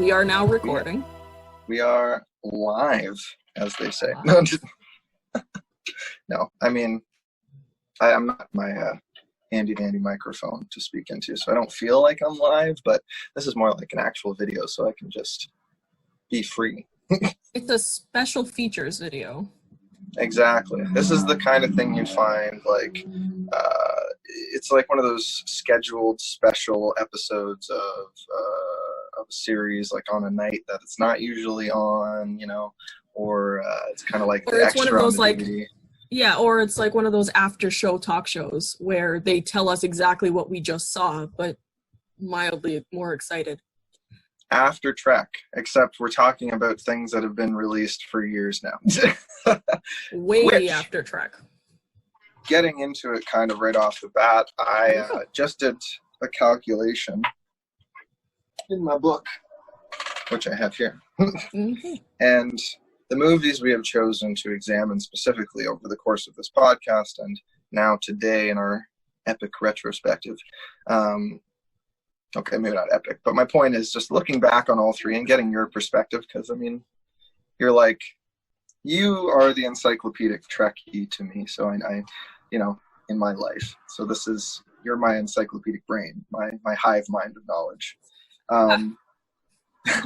We are now recording. We are live, as they say. No, no, I mean, I'm not my handy-dandy microphone to speak into, so I don't feel like I'm live, but this is more like an actual video, so I can just be free. It's a special features video. Exactly. This is the kind of thing you'd find, like, it's like one of those scheduled special episodes of a series, like on a night that it's not usually on, you know, or it's kind of like or the it's one of extra those on the like DVD. Yeah, or it's like one of those after show talk shows where they tell us exactly what we just saw, but mildly more excited. After Trek, except we're talking about things that have been released for years now. Way after Trek. Getting into it kind of right off the bat, I just did a calculation in my book, which I have here. And the movies we have chosen to examine specifically over the course of this podcast and now today in our epic retrospective. Okay, maybe not epic, but my point is just looking back on all three and getting your perspective, because, I mean, you're like, you are the encyclopedic Trekkie to me, so I you know, in my life. So you're my encyclopedic brain, my hive mind of knowledge.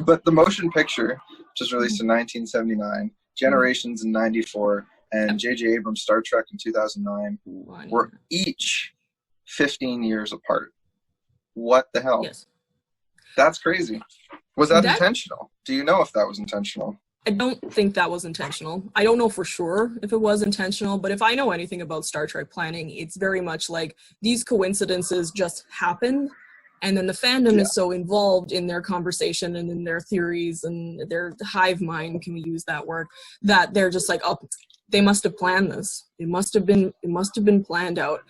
But the motion picture, which was released in 1979, Generations in 94, and J.J. Abrams' Star Trek in 2009, were each 15 years apart. What the hell? Yes. That's crazy. Was that intentional? Do you know if that was intentional? I don't think that was intentional. I don't know for sure if it was intentional, but if I know anything about Star Trek planning, it's very much like these coincidences just happen, and then the fandom is so involved in their conversation and in their theories and their hive mind, can we use that word, that they're just like, oh, they must have planned this. It must have been planned out.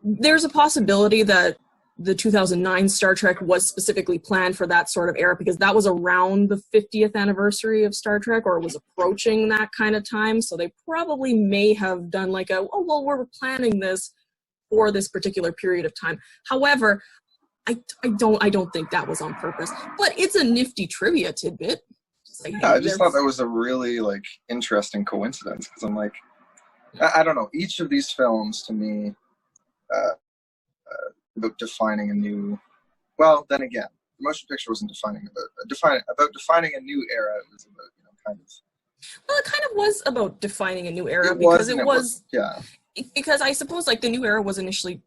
There's a possibility that the 2009 Star Trek was specifically planned for that sort of era because that was around the 50th anniversary of Star Trek, or it was approaching that kind of time. So they probably may have done like we're planning this for this particular period of time. However, I don't think that was on purpose, but it's a nifty trivia tidbit. I just thought that was a really like interesting coincidence, because I'm like, I don't know, each of these films to me, about defining a new, well, then again, the motion picture wasn't about defining a new era. It was about, you know, kind of. Well, it kind of was about defining a new era because because I suppose like the new era was initially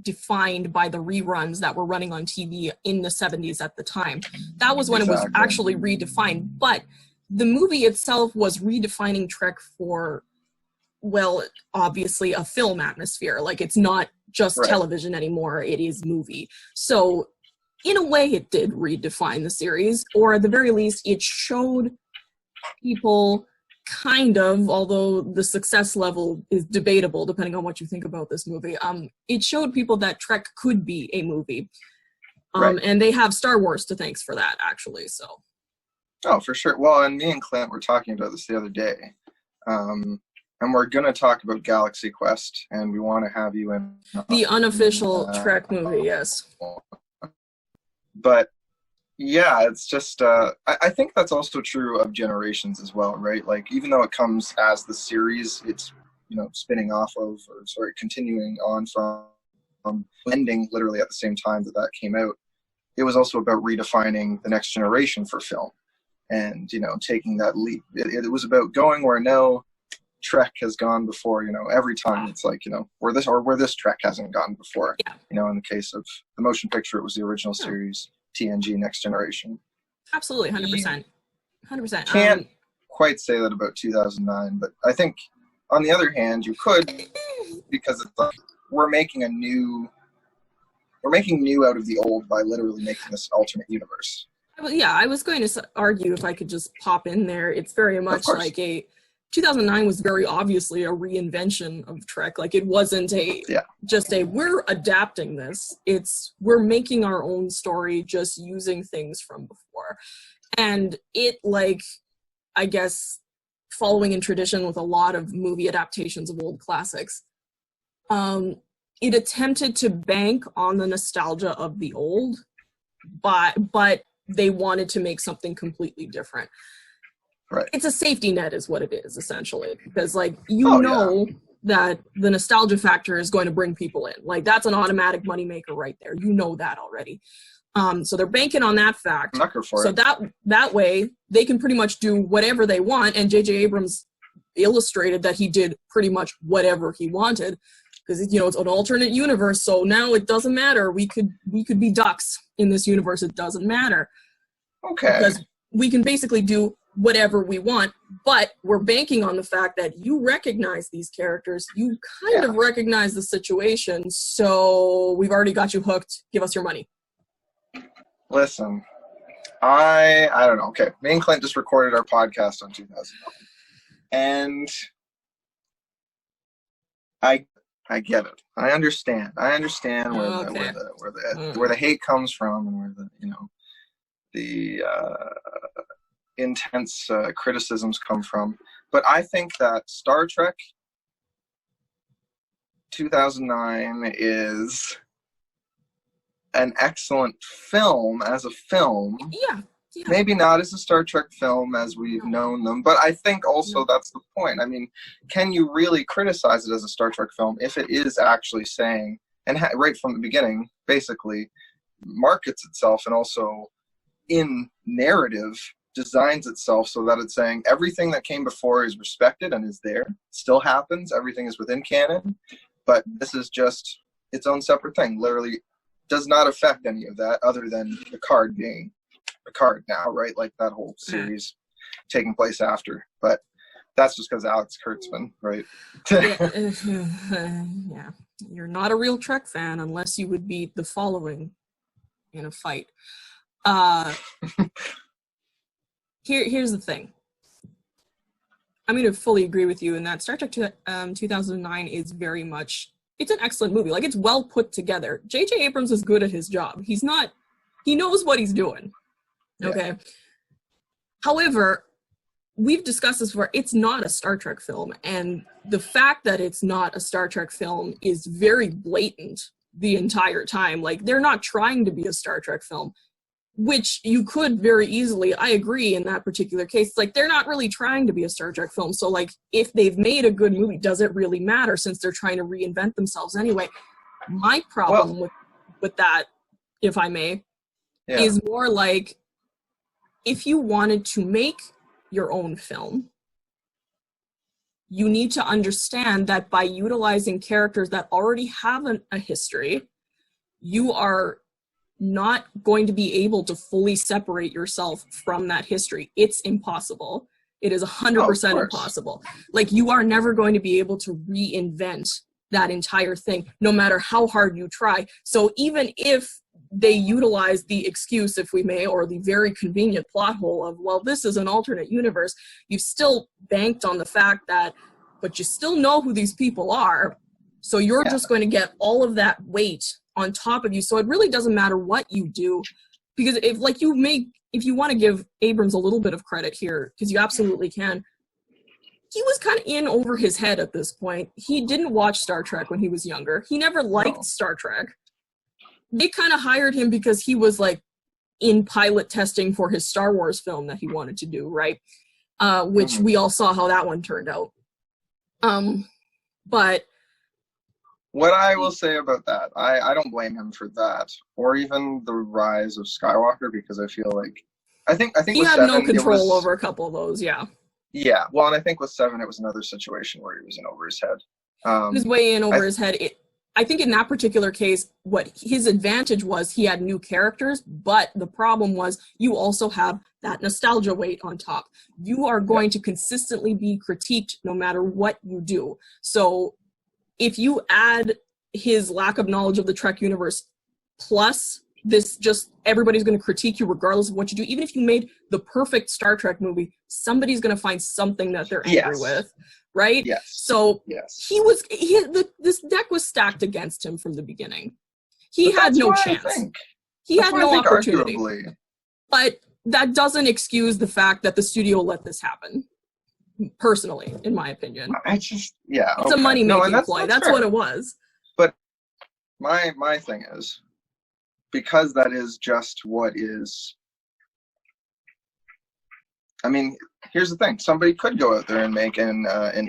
defined by the reruns that were running on TV in the 70s at the time. That was when it was actually redefined. But the movie itself was redefining Trek for, well, obviously a film atmosphere. Like, it's not just television anymore, it is movie. So in a way it did redefine the series, or at the very least it showed people kind of, although the success level is debatable depending on what you think about this movie, it showed people that Trek could be a movie. And they have Star Wars to thanks for that, actually. So oh, for sure. Well, and me and Clint were talking about this the other day. And we're going to talk about Galaxy Quest, and we want to have you in. The unofficial Trek movie, yes. But, yeah, it's just, I think that's also true of Generations as well, right? Like, even though it comes as the series, it's, you know, spinning off of, or sorry, continuing on from ending literally at the same time that came out, it was also about redefining the next generation for film and, you know, taking that leap. It was about going where no Trek has gone before, you know, every time it's like, you know, where this Trek hasn't gone before. Yeah. You know, in the case of the motion picture, it was the original series, TNG Next Generation. Absolutely, 100%. 100%. Can't quite say that about 2009, but I think, on the other hand, you could, because it's like, we're making new out of the old by literally making this alternate universe. Yeah, I was going to argue, if I could just pop in there, it's very much like 2009 was very obviously a reinvention of Trek. Like, it wasn't just we're adapting this. It's we're making our own story, just using things from before. And it, like, I guess, following in tradition with a lot of movie adaptations of old classics, it attempted to bank on the nostalgia of the old, but they wanted to make something completely different. Right. It's a safety net is what it is, essentially, because like that the nostalgia factor is going to bring people in. Like that's an automatic moneymaker right there. You know that already. So they're banking on that fact. So that way they can pretty much do whatever they want. And J.J. Abrams illustrated that he did pretty much whatever he wanted, because it's an alternate universe. So now it doesn't matter. We could be ducks in this universe. It doesn't matter. Okay. Because we can basically do whatever we want, but we're banking on the fact that you recognize these characters, you kind of recognize the situation, so we've already got you hooked. Give us your money. Listen, I don't know. Okay, me and Clint just recorded our podcast on 2009, and I get it. I understand where the hate comes from, and where the intense criticisms come from. But I think that Star Trek 2009 is an excellent film as a film. Yeah. Maybe not as a Star Trek film as we've known them, but I think also that's the point. I mean, can you really criticize it as a Star Trek film if it is actually saying, and right from the beginning, basically markets itself, and also in narrative designs itself so that it's saying everything that came before is respected and is there, still happens, everything is within canon, but this is just its own separate thing. Literally does not affect any of that other than the card being a card now, right? Like that whole series taking place after. But that's just because Alex Kurtzman, right? Yeah. You're not a real Trek fan unless you would beat the following in a fight. Here's the thing. I'm going to fully agree with you in that Star Trek 2009 is very much, it's an excellent movie. Like, it's well put together. J.J. Abrams is good at his job. He knows what he's doing. Okay. Yeah. However, we've discussed this before. It's not a Star Trek film. And the fact that it's not a Star Trek film is very blatant the entire time. Like, they're not trying to be a Star Trek film, which you could very easily, I agree in that particular case. Like, they're not really trying to be a Star Trek film. So, like, if they've made a good movie, does it really matter since they're trying to reinvent themselves anyway? My problem with that, if I may, is more like, if you wanted to make your own film, you need to understand that by utilizing characters that already have a history, you are not going to be able to fully separate yourself from that history. It's impossible. It is 100% impossible. Like, you are never going to be able to reinvent that entire thing, no matter how hard you try. So even if they utilize the excuse, if we may, or the very convenient plot hole of, well, this is an alternate universe, you've still banked on the fact that, but you still know who these people are, so you're just going to get all of that weight on top of you. So it really doesn't matter what you do, because if you want to give Abrams a little bit of credit here, because you absolutely can, he was kind of in over his head at this point. He didn't watch Star Trek when he was younger. He never liked Star Trek. They kind of hired him because he was like in pilot testing for his Star Wars film that he wanted to do, right? Which we all saw how that one turned out. But what I will say about that, I don't blame him for that, or even the rise of Skywalker, because I feel like I think he had no control over a couple of those. Yeah. Well, and I think with 7, it was another situation where he was in over his head. He was way in over his head. I think in that particular case, what his advantage was, he had new characters, but the problem was you also have that nostalgia weight on top. You are going to consistently be critiqued no matter what you do. So if you add his lack of knowledge of the Trek universe, plus this, just everybody's going to critique you regardless of what you do. Even if you made the perfect Star Trek movie, somebody's going to find something that they're angry with. Right? Yes. So this deck was stacked against him from the beginning. He had no chance. He had no opportunity. Arguably. But that doesn't excuse the fact that the studio let this happen. Personally, in my opinion. It's a money-making ploy. That's what it was. But my thing is, because that is just what is I mean, here's the thing. Somebody could go out there and make an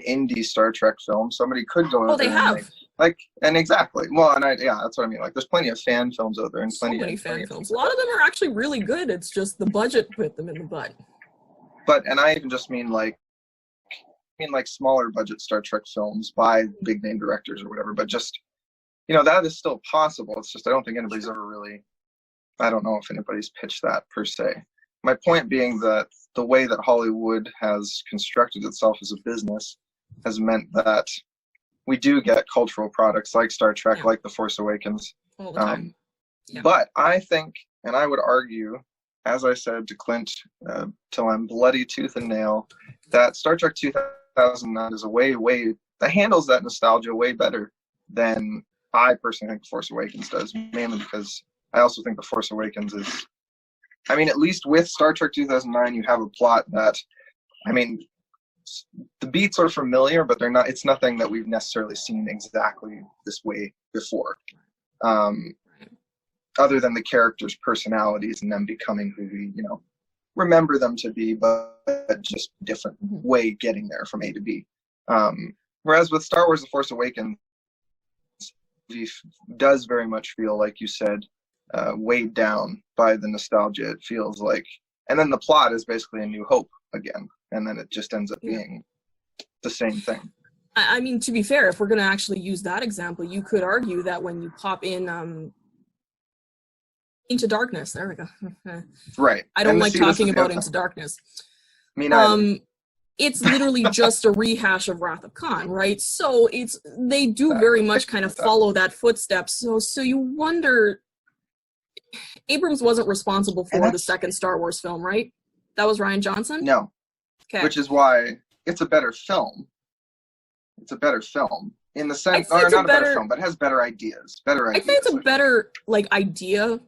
indie Star Trek film. Somebody could go out they there have. and make, and exactly. Well, and that's what I mean. Like, there's plenty of fan films out there, and So many fan plenty films. A lot of them are actually really good. It's just the budget bit them in the butt. But, and I even just mean like smaller budget Star Trek films by big name directors or whatever. But just, that is still possible. It's just I don't think anybody's ever really. I don't know if anybody's pitched that per se. My point being that the way that Hollywood has constructed itself as a business has meant that we do get cultural products like Star Trek, like The Force Awakens. All the time. But I think, and I would argue, as I said to Clint till I'm bloody tooth and nail, that Star Trek 2009 is that handles that nostalgia way better than I personally think The Force Awakens does, mainly because I also think The Force Awakens is, I mean, at least with Star Trek 2009, you have a plot that, I mean, the beats are familiar, but it's nothing that we've necessarily seen exactly this way before. Other than the characters' personalities and them becoming who we, remember them to be, but just different way getting there from A to B. Whereas with Star Wars The Force Awakens, it does very much feel, like you said, weighed down by the nostalgia. It feels like, and then the plot is basically A New Hope again, and then it just ends up being the same thing. I mean, to be fair, if we're going to actually use that example, you could argue that when you pop in Into Darkness, there we go. Right. I don't like talking about Into Darkness. Me neither. It's literally just a rehash of Wrath of Khan, right? So they do very much kind of follow that footsteps. So you wonder, Abrams wasn't responsible for the second Star Wars film, right? That was Rian Johnson? No. Okay. Which is why it's a better film. It's a better film in the sense, or not a better film, but it has better ideas. I'd say it's a better idea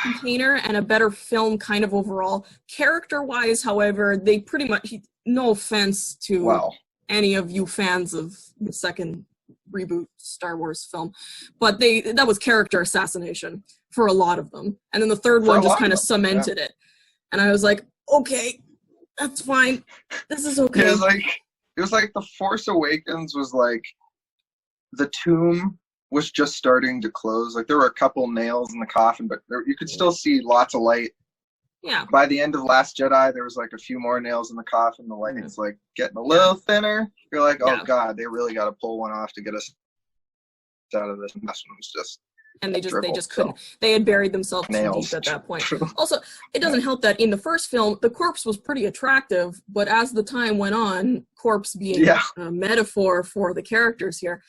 container and a better film kind of overall. Character-wise, however, they pretty much, no offense to any of you fans of the second reboot Star Wars film, but that was character assassination for a lot of them. And then the third one just kind of cemented it. And I was like, okay, that's fine. This is okay. It was like The Force Awakens was like the tomb was just starting to close. Like there were a couple nails in the coffin, but you could still see lots of light. Yeah. By the end of Last Jedi, there was like a few more nails in the coffin. The lighting's like getting a little thinner. You're like, oh God, they really got to pull one off to get us out of this. And this one was just. And they just couldn't. They had buried themselves too deep at that point. Also, it doesn't help that in the first film, the corpse was pretty attractive, but as the time went on, corpse being a metaphor for the characters here,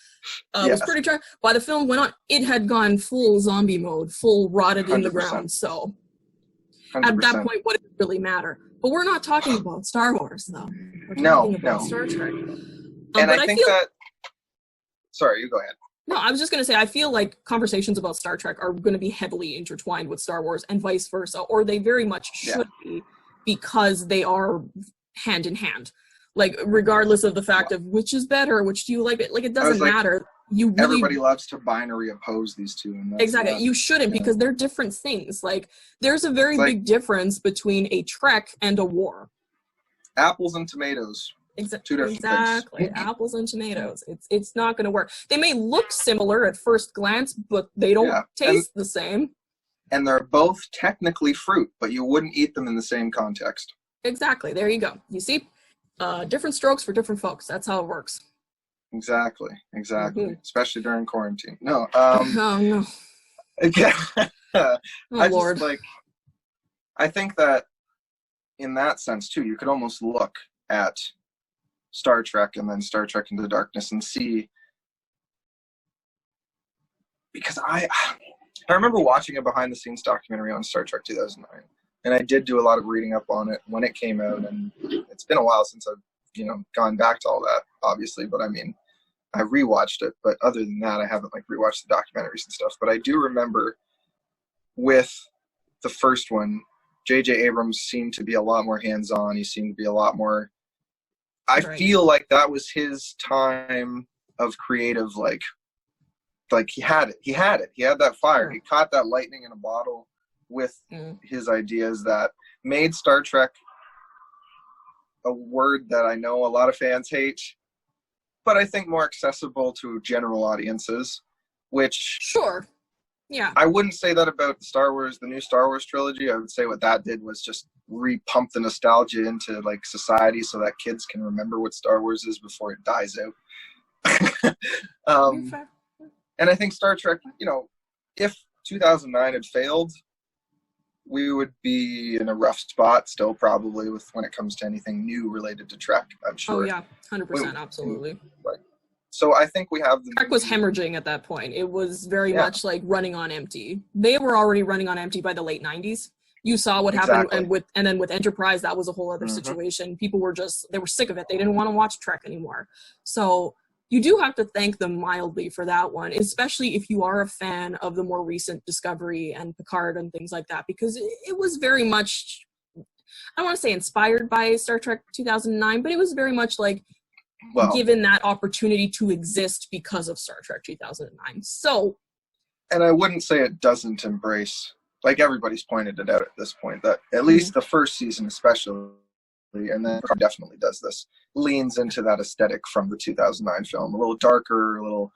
was pretty attractive. By the film went on, it had gone full zombie mode, full rotted 100%. In the ground. So 100%. At that point, what did it really matter? But we're not talking about Star Wars, though. We're talking about Star Trek. And I think that. Sorry, you go ahead. No, I was just going to say, I feel like conversations about Star Trek are going to be heavily intertwined with Star Wars and vice versa, or they very much should be, because they are hand in hand. Like, regardless of the fact of which is better, which do you like, it doesn't matter. Everybody loves to binary oppose these two. And exactly. You shouldn't, because they're different things. Like, there's a very big difference between a trek and a war. Apples and tomatoes. Two different things. Apples and tomatoes. It's not going to work. They may look similar at first glance, but they don't taste the same. And they're both technically fruit, but you wouldn't eat them in the same context. Exactly. There you go. You see, different strokes for different folks. That's how it works. Exactly. Mm-hmm. Especially during quarantine. No. Oh no. Yeah. Lord. I think that in that sense too, you could almost look at Star Trek and then Star Trek Into Darkness and see, because I remember watching a behind the scenes documentary on Star Trek 2009, and I did do a lot of reading up on it when it came out, and it's been a while since I've gone back to all that, obviously, but I mean, I rewatched it, but other than that, I haven't rewatched the documentaries and stuff. But I do remember with the first one, J.J. Abrams seemed to be a lot more hands-on. He seemed to be a lot more. I feel like that was his time of creative, like he had it. He had that fire. He caught that lightning in a bottle with his ideas that made Star Trek a word that I know a lot of fans hate, but I think more accessible to general audiences, which Sure. Yeah. I wouldn't say that about the new Star Wars trilogy. I would say what that did was just re-pump the nostalgia into like society so that kids can remember what Star Wars is before it dies out. And I think Star Trek, if 2009 had failed, we would be in a rough spot still probably when it comes to anything new related to Trek, I'm sure. Oh yeah, 100%, absolutely. Right. So I think we have Trek was hemorrhaging at that point. It was very much like running on empty. They were already running on empty by the late 90s. You saw what happened, and then with Enterprise, that was a whole other situation. People were they were sick of it. They didn't want to watch Trek anymore. So you do have to thank them mildly for that one, especially if you are a fan of the more recent Discovery and Picard and things like that, because it was very much, I don't want to say inspired by Star Trek 2009, but it was very much like given that opportunity to exist because of Star Trek 2009. So, and I wouldn't say it doesn't embrace, like everybody's pointed it out at this point, that at least the first season especially, and then definitely does this, leans into that aesthetic from the 2009 film, a little darker, a little,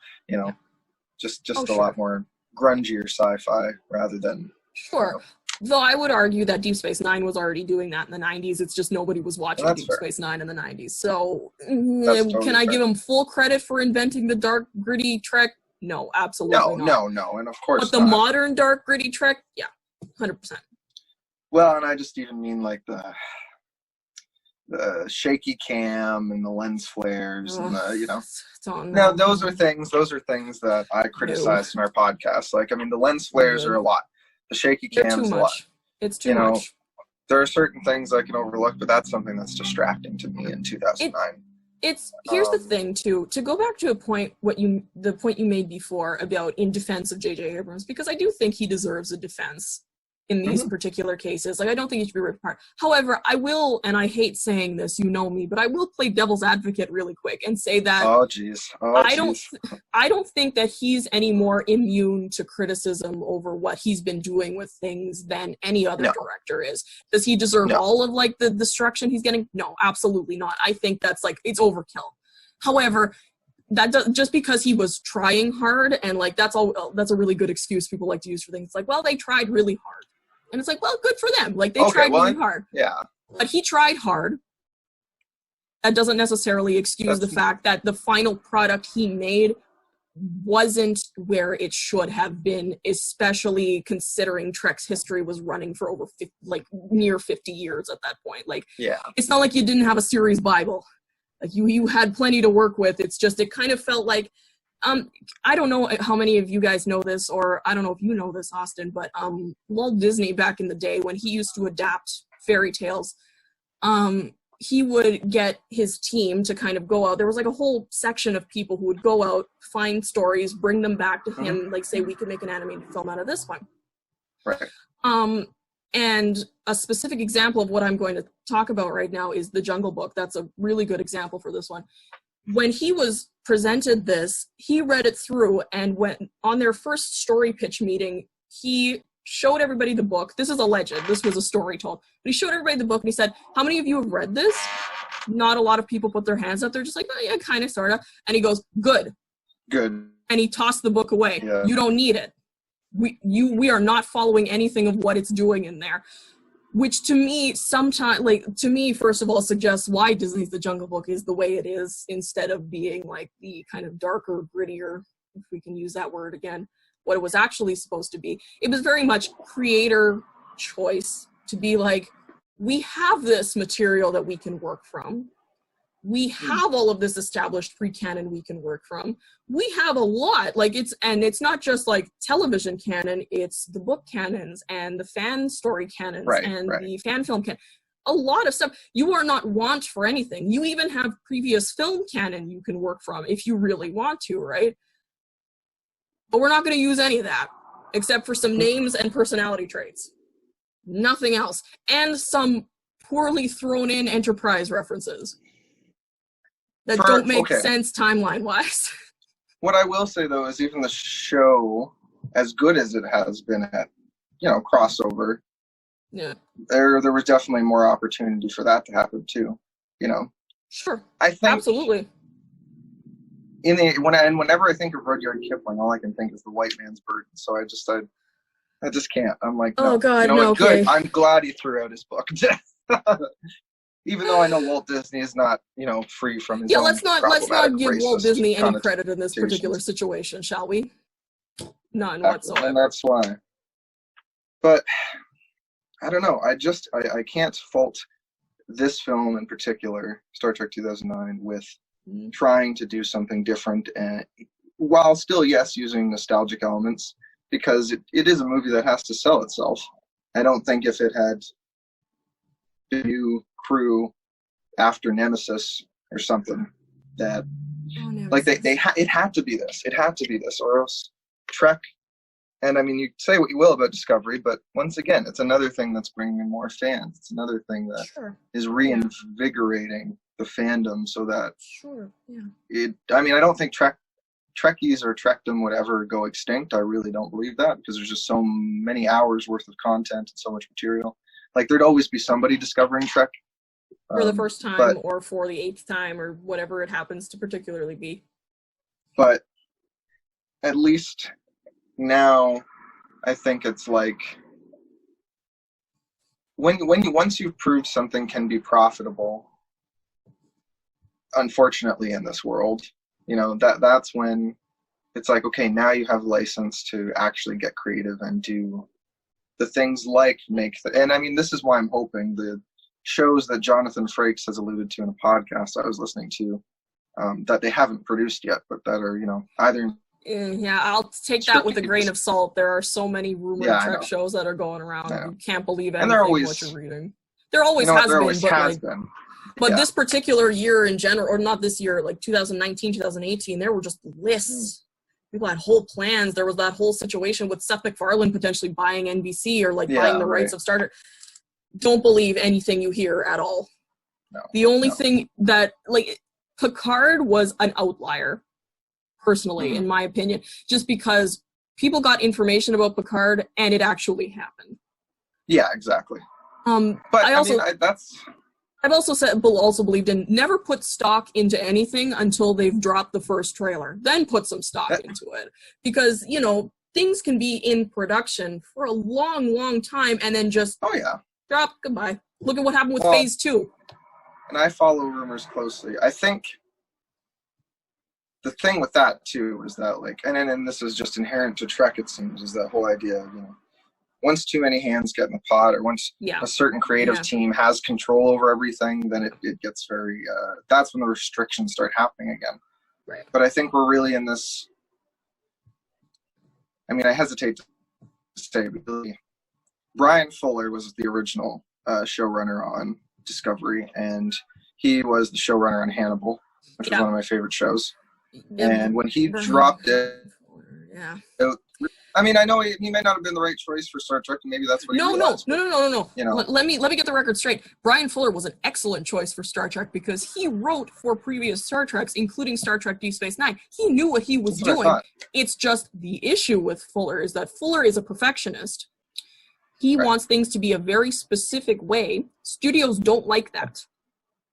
just a lot more grungier sci-fi rather than Though I would argue that Deep Space Nine was already doing that in the 90s. It's just nobody was watching Deep Space Nine in the 90s. So totally can I give him full credit for inventing the dark, gritty Trek? No, absolutely not. No, and of course but the modern dark, gritty Trek, yeah, 100%. Well, and I just even mean like the shaky cam and the lens flares and now those are things that I criticized in our podcast. Like, I mean, the lens flares are a lot. The shaky cam's a lot. It's too much. There are certain things I can overlook, but that's something that's distracting to me in 2009. Here's the thing too, to go back to the point you made before about in defense of J.J. Abrams, because I do think he deserves a defense in these particular cases. Like, I don't think he should be ripped apart. However, I will, and I hate saying this, you know me, but I will play devil's advocate really quick and say that I don't think that he's any more immune to criticism over what he's been doing with things than any other director is. Does he deserve all of like the destruction he's getting? No, absolutely not. I think that's like, it's overkill. However, just because he was trying hard, and like that's a really good excuse people like to use for things. It's like, well, they tried really hard. And it's like, well, good for them. Like, they tried really hard. Yeah. But he tried hard. That doesn't necessarily excuse the fact that the final product he made wasn't where it should have been, especially considering Trek's history was running for over near 50 years at that point. Like, it's not like you didn't have a series Bible. Like, you had plenty to work with. It's just, it kind of felt like, I don't know how many of you guys know this, or I don't know if you know this, Austin, but Walt Disney back in the day, when he used to adapt fairy tales, he would get his team to kind of go out. There was like a whole section of people who would go out, find stories, bring them back to him, like say, we could make an animated film out of this one. Right. And a specific example of what I'm going to talk about right now is The Jungle Book. That's a really good example for this one. When he was presented this, he read it through, and when on their first story pitch meeting, he showed everybody the book. This is alleged. This was a story told. But he showed everybody the book, and he said, how many of you have read this? Not a lot of people put their hands up. They're just like, oh, yeah, kind of, sort of. And he goes, good. Good. And he tossed the book away. Yeah. You don't need it. We are not following anything of what it's doing in there. Which to me, first of all, suggests why Disney's The Jungle Book is the way it is, instead of being like the kind of darker, grittier, if we can use that word again, what it was actually supposed to be. It was very much creator choice to be like, we have this material that we can work from. We have all of this established pre-canon we can work from. We have a lot, it's not just like television canon, it's the book canons and the fan story canons the fan film canon. A lot of stuff. You are not want for anything. You even have previous film canon you can work from if you really want to, right? But we're not going to use any of that, except for some names and personality traits. Nothing else. And some poorly thrown in Enterprise references that don't make sense timeline-wise. What I will say, though, is even the show, as good as it has been at, crossover, there was definitely more opportunity for that to happen, too. you know. Sure. I think Absolutely. Whenever I think of Rudyard Kipling, all I can think is the white man's burden. So I just can't. I'm like, no. Oh God, You know no. what? Good. Okay. I'm glad he threw out his book. Even though I know Walt Disney is not, you know, free from his Yeah, own let's not problematic give Walt racist Disney any connotations. credit in this particular situation, shall we? None Exactly. whatsoever. And that's why. But I don't know. I can't fault this film in particular, Star Trek 2009, with trying to do something different, and while still, yes, using nostalgic elements, because it is a movie that has to sell itself. I don't think if it had a new crew after Nemesis or something, that like it had to be this. It had to be this, or else Trek. And I mean, you say what you will about Discovery, but once again, it's another thing that's bringing in more fans. It's another thing that is reinvigorating the fandom, so that I mean, I don't think Trekkies or Trekdom would ever go extinct. I really don't believe that, because there's just so many hours worth of content and so much material. Like, there'd always be somebody discovering Trek for the first time, or for the 8th time, or whatever it happens to particularly be. But at least now, I think it's like once you've proved something can be profitable, unfortunately in this world, you know, that's when it's like, okay, now you have license to actually get creative and do the things like and I mean, this is why I'm hoping the shows that Jonathan Frakes has alluded to in a podcast I was listening to, that they haven't produced yet, but that are, you know, either yeah, I'll take that with a grain of salt. There are so many rumored Trek shows that are going around. You can't believe anything what you're reading. There always has been. But this particular year in general, or not this year, like 2019, 2018, there were just lists. People had whole plans. There was that whole situation with Seth MacFarlane potentially buying NBC or like buying the rights of Star Trek. Don't believe anything you hear at all. No, the only thing that, like, Picard was an outlier, personally, in my opinion, just because people got information about Picard and it actually happened. Yeah, exactly. But I've also believed in never put stock into anything until they've dropped the first trailer. Then put some stock into it. Because, you know, things can be in production for a long, long time and then just drop, goodbye. Look at what happened with Phase 2. And I follow rumors closely. I think the thing with that, too, is that, like, and this is just inherent to Trek, it seems, is that whole idea of, you know, once too many hands get in the pot, or once a certain creative team has control over everything, then it gets very, that's when the restrictions start happening again. Right. But I think we're really in this, I mean, I hesitate to say, but really, Brian Fuller was the original showrunner on Discovery, and he was the showrunner on Hannibal, which was one of my favorite shows. And when he dropped it, I mean, I know he may not have been the right choice for Star Trek, and maybe that's what he realized. No. You know, let me get the record straight. Brian Fuller was an excellent choice for Star Trek because he wrote for previous Star Treks, including Star Trek Deep Space Nine. He knew what he was doing. It's just the issue with Fuller is that Fuller is a perfectionist. He wants things to be a very specific way. Studios don't like that.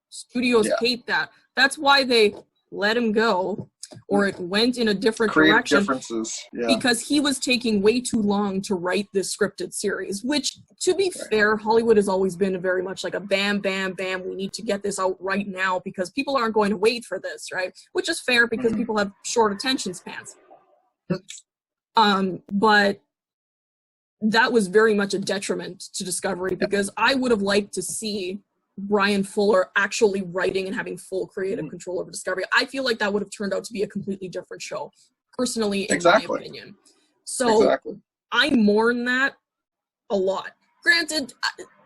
Studios hate that. That's why they let him go, or it went in a different direction. Differences, because he was taking way too long to write this scripted series, which, to be fair, Hollywood has always been very much like a bam, bam, bam, we need to get this out right now because people aren't going to wait for this, right? Which is fair because people have short attention spans. But that was very much a detriment to Discovery because I would have liked to see Brian Fuller actually writing and having full creative control over Discovery. I feel like that would have turned out to be a completely different show, personally, in my opinion. So I mourn that a lot. Granted,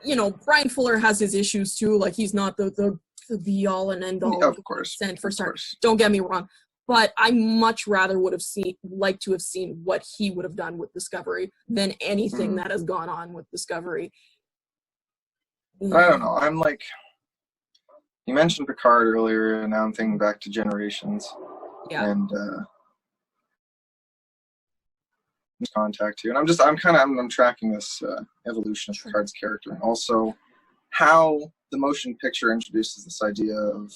you know, Brian Fuller has his issues too. Like, he's not the be-all and end-all of course for Star Trek. Don't get me wrong. But I much rather would have liked to have seen what he would have done with Discovery than anything that has gone on with Discovery. I don't know. I'm like, you mentioned Picard earlier, and now I'm thinking back to Generations. And Contact too. And I'm tracking this evolution of Picard's character. And also, how the motion picture introduces this idea of,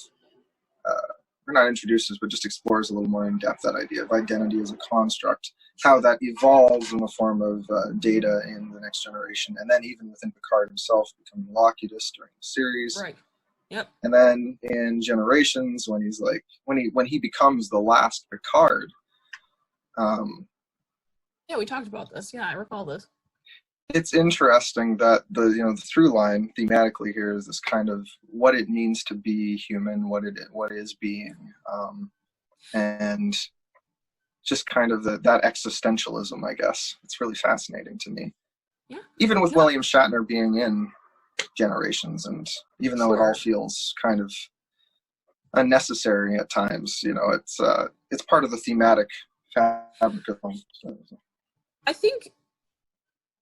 or not introduces, but just explores a little more in depth that idea of identity as a construct, how that evolves in the form of Data in The Next Generation, and then even within Picard himself becoming Locutus during the series. Right. Yep. And then in Generations, when he's like, when he becomes the last Picard. Yeah, we talked about this. Yeah, I recall this. It's interesting that the through line thematically here is this kind of what it means to be human, what is being, and just kind of that existentialism, I guess. It's really fascinating to me. Yeah. Even with William Shatner being in Generations, and even though it all feels kind of unnecessary at times, it's part of the thematic fabric of film. I think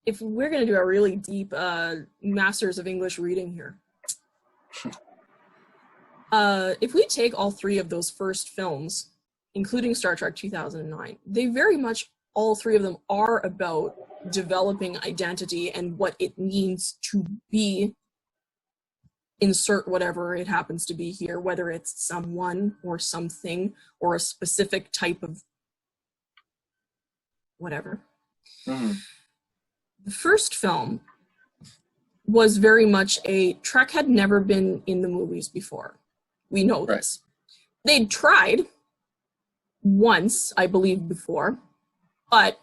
if we're going to do a really deep Masters of English reading here, if we take all three of those first films, including Star Trek 2009, they very much, all three of them are about developing identity and what it means to be, insert whatever it happens to be here, whether it's someone or something or a specific type of whatever. Mm-hmm. The first film was very much Trek had never been in the movies before. We know this. They'd tried once, I believe, before, but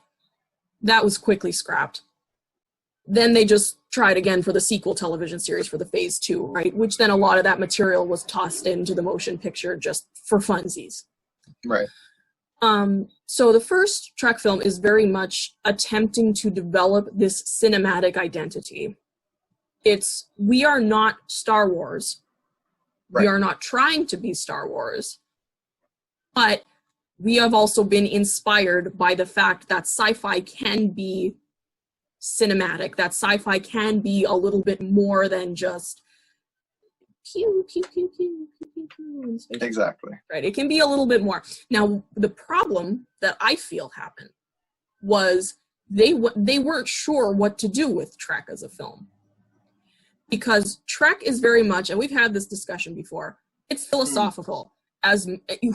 that was quickly scrapped. Then they just tried again for the sequel television series for the Phase 2, right? Which then a lot of that material was tossed into the motion picture just for funsies. Right. So the first Trek film is very much attempting to develop this cinematic identity. We are not Star Wars. Right. We are not trying to be Star Wars. But we have also been inspired by the fact that sci-fi can be cinematic, that sci-fi can be a little bit more than just pew, pew, pew, pew, pew, pew, pew. Exactly. Right. It can be a little bit more. Now, the problem that I feel happened was they weren't sure what to do with Trek as a film. Because Trek is very much, and we've had this discussion before, it's philosophical. As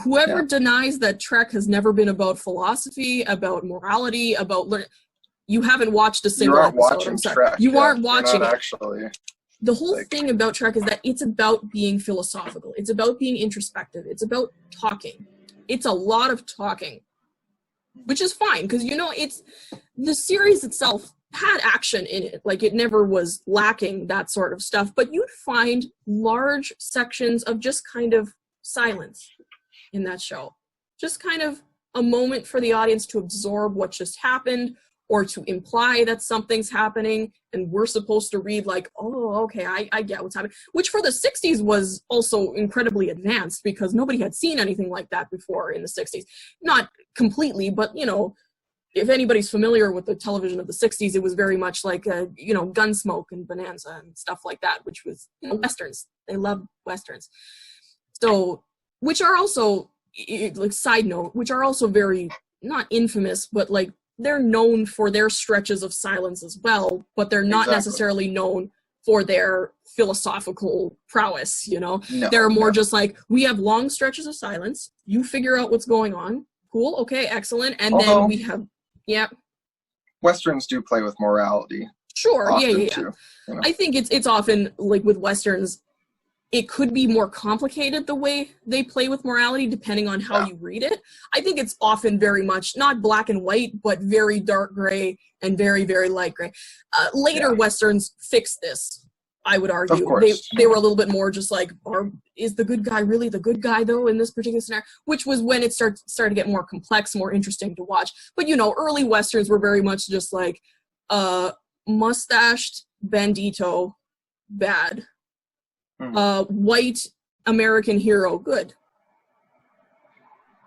whoever denies that Trek has never been about philosophy, about morality, about you haven't watched a single episode. I'm sorry. Trek. You aren't watching it. Actually. The whole thing about Trek is that it's about being philosophical. It's about being introspective. It's about talking. It's a lot of talking, which is fine because, it's the series itself had action in it. Like, it never was lacking that sort of stuff, but you'd find large sections of just kind of silence in that show. Just kind of a moment for the audience to absorb what just happened, or to imply that something's happening, and we're supposed to read like, oh, okay, I get what's happening. Which for the 60s was also incredibly advanced, because nobody had seen anything like that before in the 60s. Not completely, but, if anybody's familiar with the television of the 60s, it was very much like, Gunsmoke and Bonanza and stuff like that, which was, Westerns. They loved Westerns. So, which are also, like, side note, which are also very, not infamous, but like, they're known for their stretches of silence as well, but they're not necessarily known for their philosophical prowess, No, they're more just like, we have long stretches of silence, you figure out what's going on, cool, okay, excellent, and then we have, Westerns do play with morality. Sure, yeah. Too, I think it's often, like with Westerns, it could be more complicated the way they play with morality, depending on how you read it. I think it's often very much, not black and white, but very dark gray and very, very light gray. Later Westerns fixed this, I would argue. They were a little bit more just like, is the good guy really the good guy, though, in this particular scenario? Which was when it started to get more complex, more interesting to watch. But, early Westerns were very much just like, mustached bandito, bad. White American hero, good.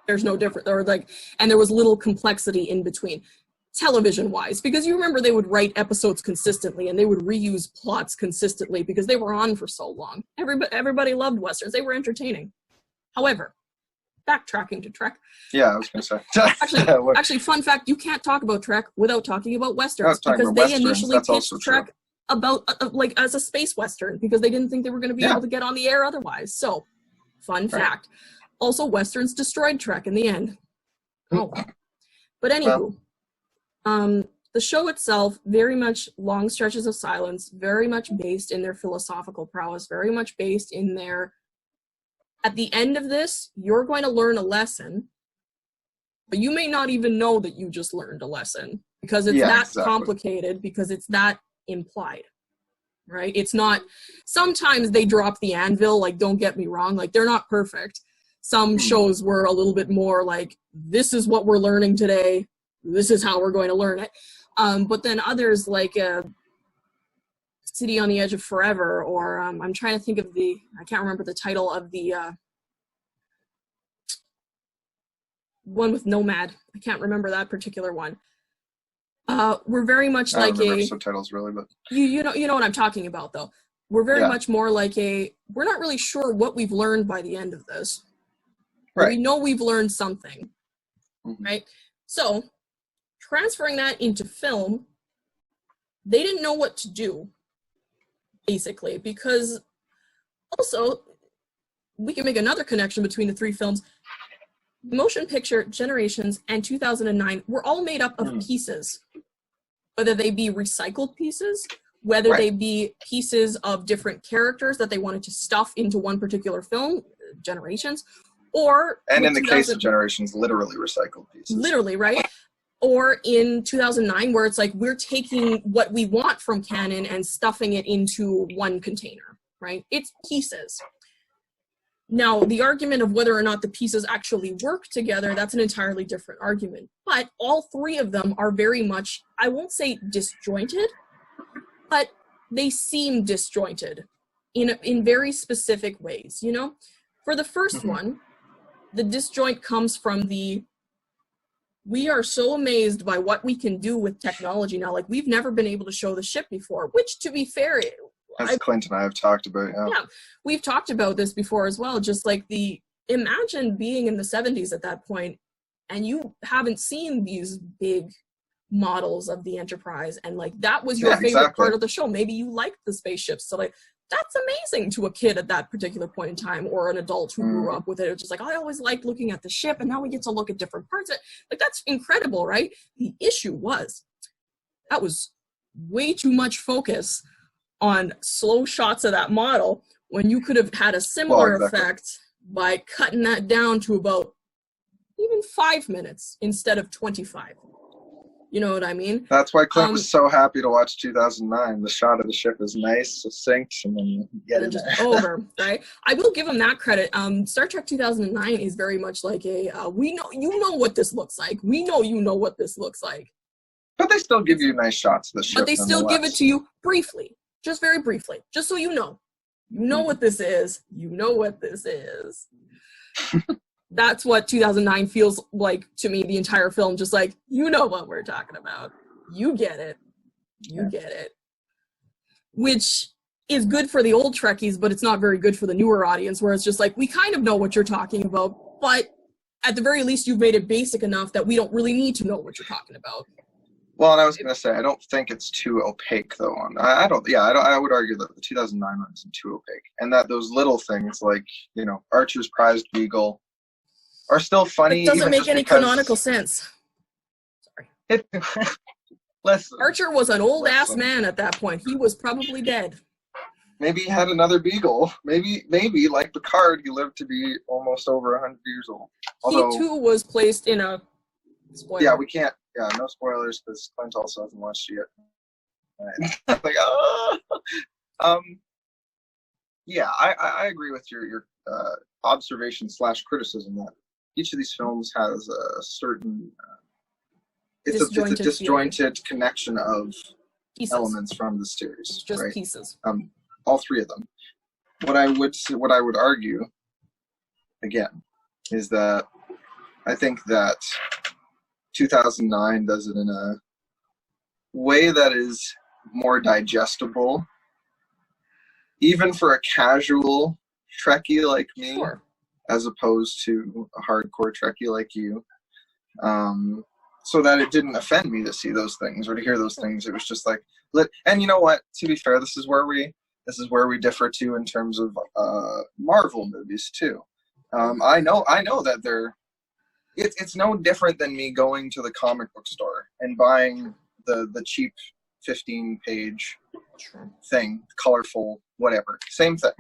There's no difference, and there was little complexity in between, television-wise, because you remember they would write episodes consistently, and they would reuse plots consistently because they were on for so long. Everybody loved Westerns. They were entertaining. However, backtracking to Trek. Yeah, I was going to say. Actually, fun fact, you can't talk about Trek without talking about Westerns, because they initially pitched Trek about like as a space western because they didn't think they were going to be able to get on the air otherwise. So, fun fact. Also, westerns destroyed Trek in the end. Oh, but anywho, the show itself, very much long stretches of silence, very much based in their philosophical prowess, very much based in their, at the end of this, you're going to learn a lesson, but you may not even know that you just learned a lesson because it's that complicated, because it's that implied, right? It's not, sometimes they drop the anvil, like, don't get me wrong, like, they're not perfect. Some shows were a little bit more like, this is what we're learning today, this is how we're going to learn it. But then others like City on the Edge of Forever, or I'm trying to think of I can't remember the title of the one with Nomad. I can't remember that particular one. We're very much like subtitles really, but you know what I'm talking about though. We're very much more like we're not really sure what we've learned by the end of this. Right. We know we've learned something, right? So transferring that into film, they didn't know what to do, basically, because also, we can make another connection between the three films. Motion Picture, Generations, and 2009 were all made up of pieces, whether they be recycled pieces, whether they be pieces of different characters that they wanted to stuff into one particular film, Generations, or... And in the case of Generations, literally recycled pieces. Literally, right? Or in 2009, where it's like, we're taking what we want from canon and stuffing it into one container, right? It's pieces. Now, the argument of whether or not the pieces actually work together, that's an entirely different argument. But all three of them are very much, I won't say disjointed, but they seem disjointed in very specific ways, you know? For the first one, the disjoint comes from we are so amazed by what we can do with technology now. Like, we've never been able to show the ship before, which, to be fair... As Clint and I have talked about, yeah, we've talked about this before as well. Just like imagine being in the 70s at that point, and you haven't seen these big models of the Enterprise, and like that was your favorite part of the show. Maybe you liked the spaceships, so like that's amazing to a kid at that particular point in time, or an adult who grew up with it. It's just like, I always liked looking at the ship, and now we get to look at different parts of it. Like, that's incredible, right? The issue was that was way too much focus on slow shots of that model when you could have had a similar effect by cutting that down to about even 5 minutes instead of 25. You know what I mean? That's why Clint was so happy to watch 2009. The shot of the ship is nice, succinct, and then you get it just over, right? I will give him that credit. Star Trek 2009 is very much like we know, you know what this looks like. We know you know what this looks like. But they still give you nice shots of the ship. But they still give it to you briefly. Just very briefly. Just so you know. You know what this is. You know what this is. That's what 2009 feels like to me, the entire film. Just like, you know what we're talking about. You get it. You get it. Which is good for the old Trekkies, but it's not very good for the newer audience, where it's just like, we kind of know what you're talking about, but at the very least, you've made it basic enough that we don't really need to know what you're talking about. Well, and I was going to say, I don't think it's too opaque, though. I would argue that the 2009 one isn't too opaque. And that those little things, like, you know, Archer's prized beagle, are still funny. It doesn't make any canonical sense. Sorry. Archer was an old-ass man at that point. He was probably dead. Maybe he had another beagle. Maybe, like Picard, he lived to be almost over 100 years old. Although, he, too, was placed in a... Spoiler. Yeah, we can't... Yeah, no spoilers, because Clint also hasn't watched it yet. Right. Like, oh! Yeah, I agree with your observation / criticism that each of these films has a certain it's a disjointed connection of elements from the series. It's just right? pieces. All three of them. What I would argue again is that I think that 2009 does it in a way that is more digestible, even for a casual Trekkie like me. Sure. As opposed to a hardcore Trekkie like you. so that it didn't offend me to see those things or to hear those things. It was just like, and you know what? To be fair, this is where we differ too in terms of Marvel movies too. I know that it's no different than me going to the comic book store and buying the cheap 15-page thing, colorful, whatever. Same thing.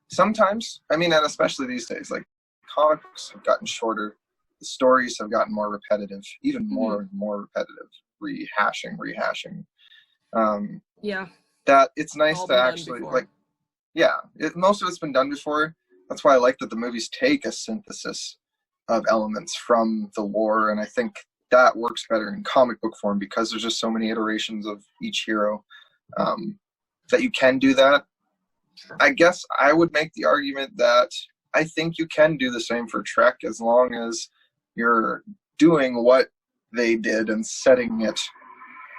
Sometimes, I mean, and especially these days, like comic books have gotten shorter. The stories have gotten more repetitive, even more and more repetitive, rehashing. That it's nice to actually most of it's been done before. That's why I like that the movies take a synthesis of elements from the lore, and I think that works better in comic book form because there's just so many iterations of each hero that you can do that. I guess I would make the argument that I think you can do the same for Trek as long as you're doing what they did and setting it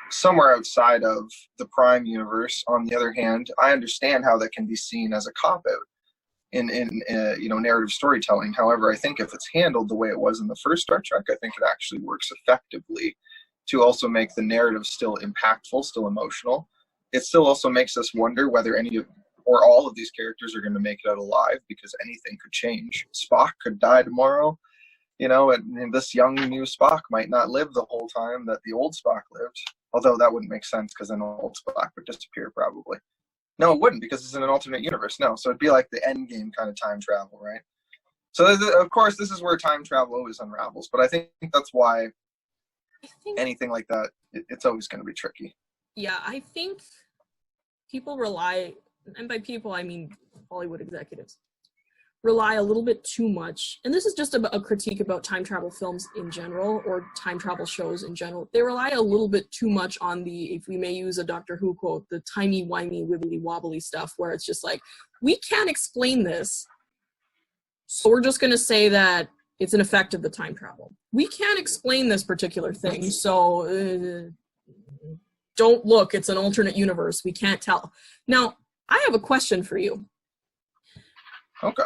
somewhere outside of the Prime universe. On the other hand, I understand how that can be seen as a cop-out in narrative storytelling. However, I think if it's handled the way it was in the first Star Trek, I think it actually works effectively to also make the narrative still impactful, still emotional. It still also makes us wonder whether any of or all of these characters are going to make it out alive, because anything could change. Spock could die tomorrow, and this young new Spock might not live the whole time that the old Spock lived. Although that wouldn't make sense because then old Spock would disappear probably. No, it wouldn't, because it's in an alternate universe. No, so it'd be like the Endgame kind of time travel, right? So of course, this is where time travel always unravels. But I think that's why anything like that, it's always going to be tricky. Yeah, I think people rely, and by people I mean Hollywood executives, rely a little bit too much, and this is just a critique about time travel films in general, or time travel shows in general. They rely a little bit too much on the, if we may use a Doctor Who quote, the timey-wimey, wibbly-wobbly stuff, where it's just like, we can't explain this, so we're just going to say that it's an effect of the time travel. We can't explain this particular thing, so don't look, it's an alternate universe, we can't tell. Now, I have a question for you. Okay.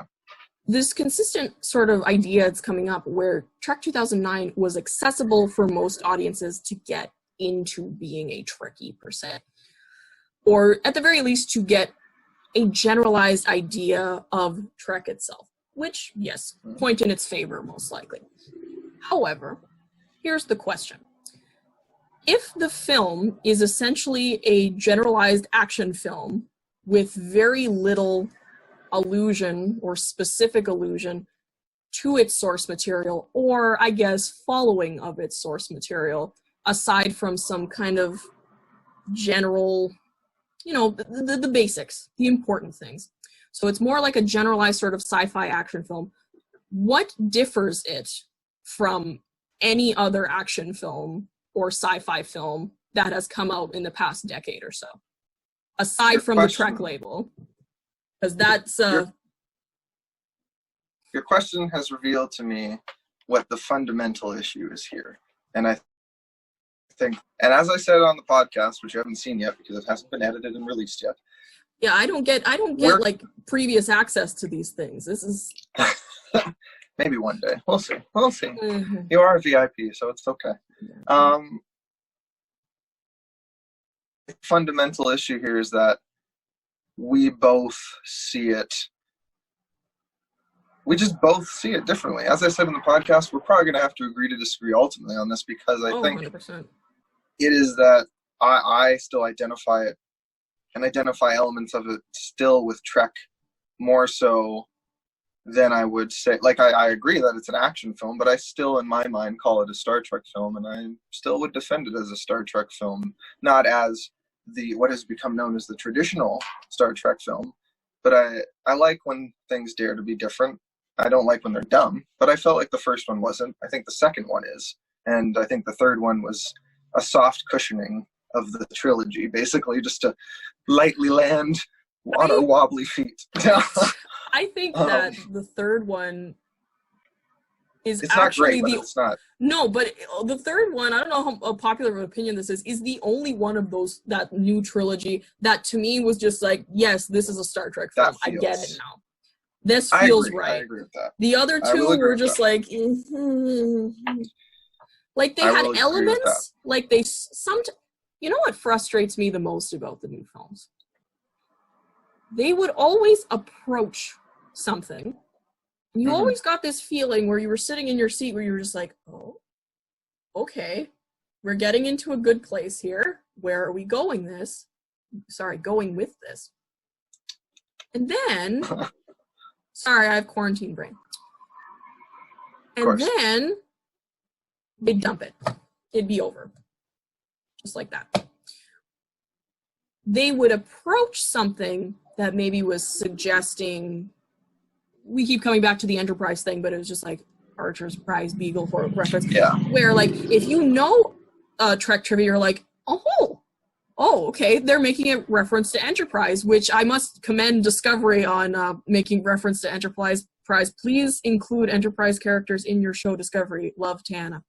This consistent sort of idea that's coming up where Trek 2009 was accessible for most audiences to get into being a Trekkie per se, or at the very least to get a generalized idea of Trek itself, which, yes, point in its favor most likely. However, here's the question. If the film is essentially a generalized action film with very little allusion or specific allusion to its source material, or I guess following of its source material, aside from some kind of general, the basics, the important things. So it's more like a generalized sort of sci-fi action film. What differs it from any other action film or sci-fi film that has come out in the past decade or so, aside from the Trek label? Because that's your question has revealed to me what the fundamental issue is here, and I think, and as I said on the podcast, which you haven't seen yet because it hasn't been edited and released yet. Yeah, I don't get like previous access to these things. This is maybe one day. We'll see. Mm-hmm. You are a VIP, so it's okay. The fundamental issue here is that we both see it. We just both see it differently. As I said in the podcast, we're probably going to have to agree to disagree ultimately on this, because I think 100%. It is that I still identify it and identify elements of it still with Trek more so than I would say. Like, I agree that it's an action film, but I still, in my mind, call it a Star Trek film, and I still would defend it as a Star Trek film, not as what has become known as the traditional Star Trek film. But I like when things dare to be different. I don't like when they're dumb, but I felt like the first one wasn't. I think the second one is. And I think the third one was a soft cushioning of the trilogy, basically just to lightly land on our wobbly feet. I think that the third one is it's actually not great, but it's not. No, but the third one, I don't know how popular of an opinion this is the only one of those, that new trilogy, that to me was just like, yes, this is a Star Trek film. I get it now. This feels right. I agree with that. The other two were just like Like they I had will agree with that. elements, like they you know what frustrates me the most about the new films? They would always approach something. You always got this feeling where you were sitting in your seat where you were just like, oh, okay, we're getting into a good place here. Where are we going with this? And then, sorry, I have quarantine brain. And then they'd dump it. It'd be over. Just like that. They would approach something that maybe was suggesting, we keep coming back to the Enterprise thing, but it was just like Archer's Prize Beagle reference. Yeah. Where, like, if you know Trek trivia, you're like, oh, okay, they're making a reference to Enterprise, which I must commend Discovery on making reference to Enterprise. Please include Enterprise characters in your show, Discovery. Love, Teana.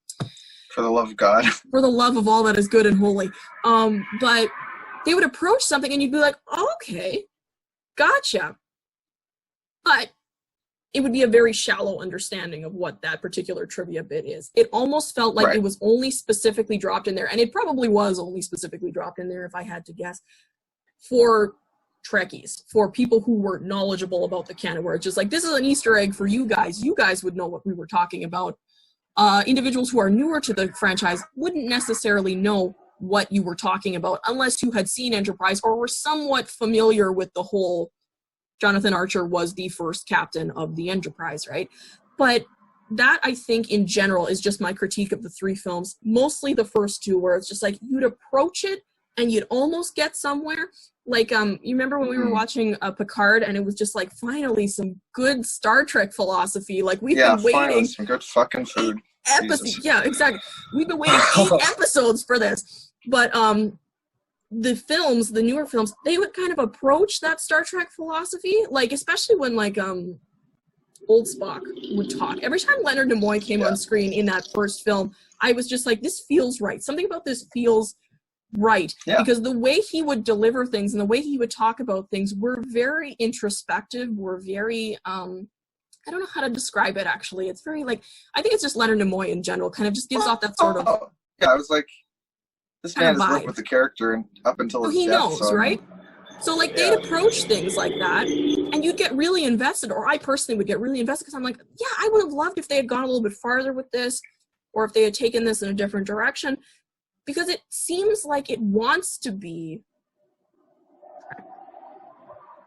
For the love of God. For the love of all that is good and holy. But they would approach something and you'd be like, oh, okay, gotcha. But it would be a very shallow understanding of what that particular trivia bit is. It almost felt like it was only specifically dropped in there, and it probably was only specifically dropped in there, if I had to guess, for Trekkies, for people who were knowledgeable about the canon, where it's just like, this is an Easter egg for you guys. You guys would know what we were talking about. Individuals who are newer to the franchise wouldn't necessarily know what you were talking about unless you had seen Enterprise or were somewhat familiar with the whole Jonathan Archer was the first captain of the Enterprise, right? But that, I think, in general, is just my critique of the three films, mostly the first two, where it's just like, you'd approach it and you'd almost get somewhere. Like, you remember when we were watching Picard, and it was just like, finally, some good Star Trek philosophy. Like, we've been waiting. Finally, some good fucking food. Yeah, exactly. We've been waiting 8 episodes for this. But the films, the newer films, they would kind of approach that Star Trek philosophy, like, especially when, like, old Spock would talk. Every time Leonard Nimoy came on screen in that first film, I was just like, this feels right. Something about this feels right. Because the way he would deliver things and the way he would talk about things were very introspective, were very, I don't know how to describe it, actually. It's very, like, I think it's just Leonard Nimoy in general, kind of just gives off that sort of... Yeah, I was like, this man has lived with the character and up until his death. He knows, right? So, like, they'd approach things like that, and you'd get really invested, or I personally would get really invested, because I'm like, yeah, I would have loved if they had gone a little bit farther with this, or if they had taken this in a different direction, because it seems like it wants to be,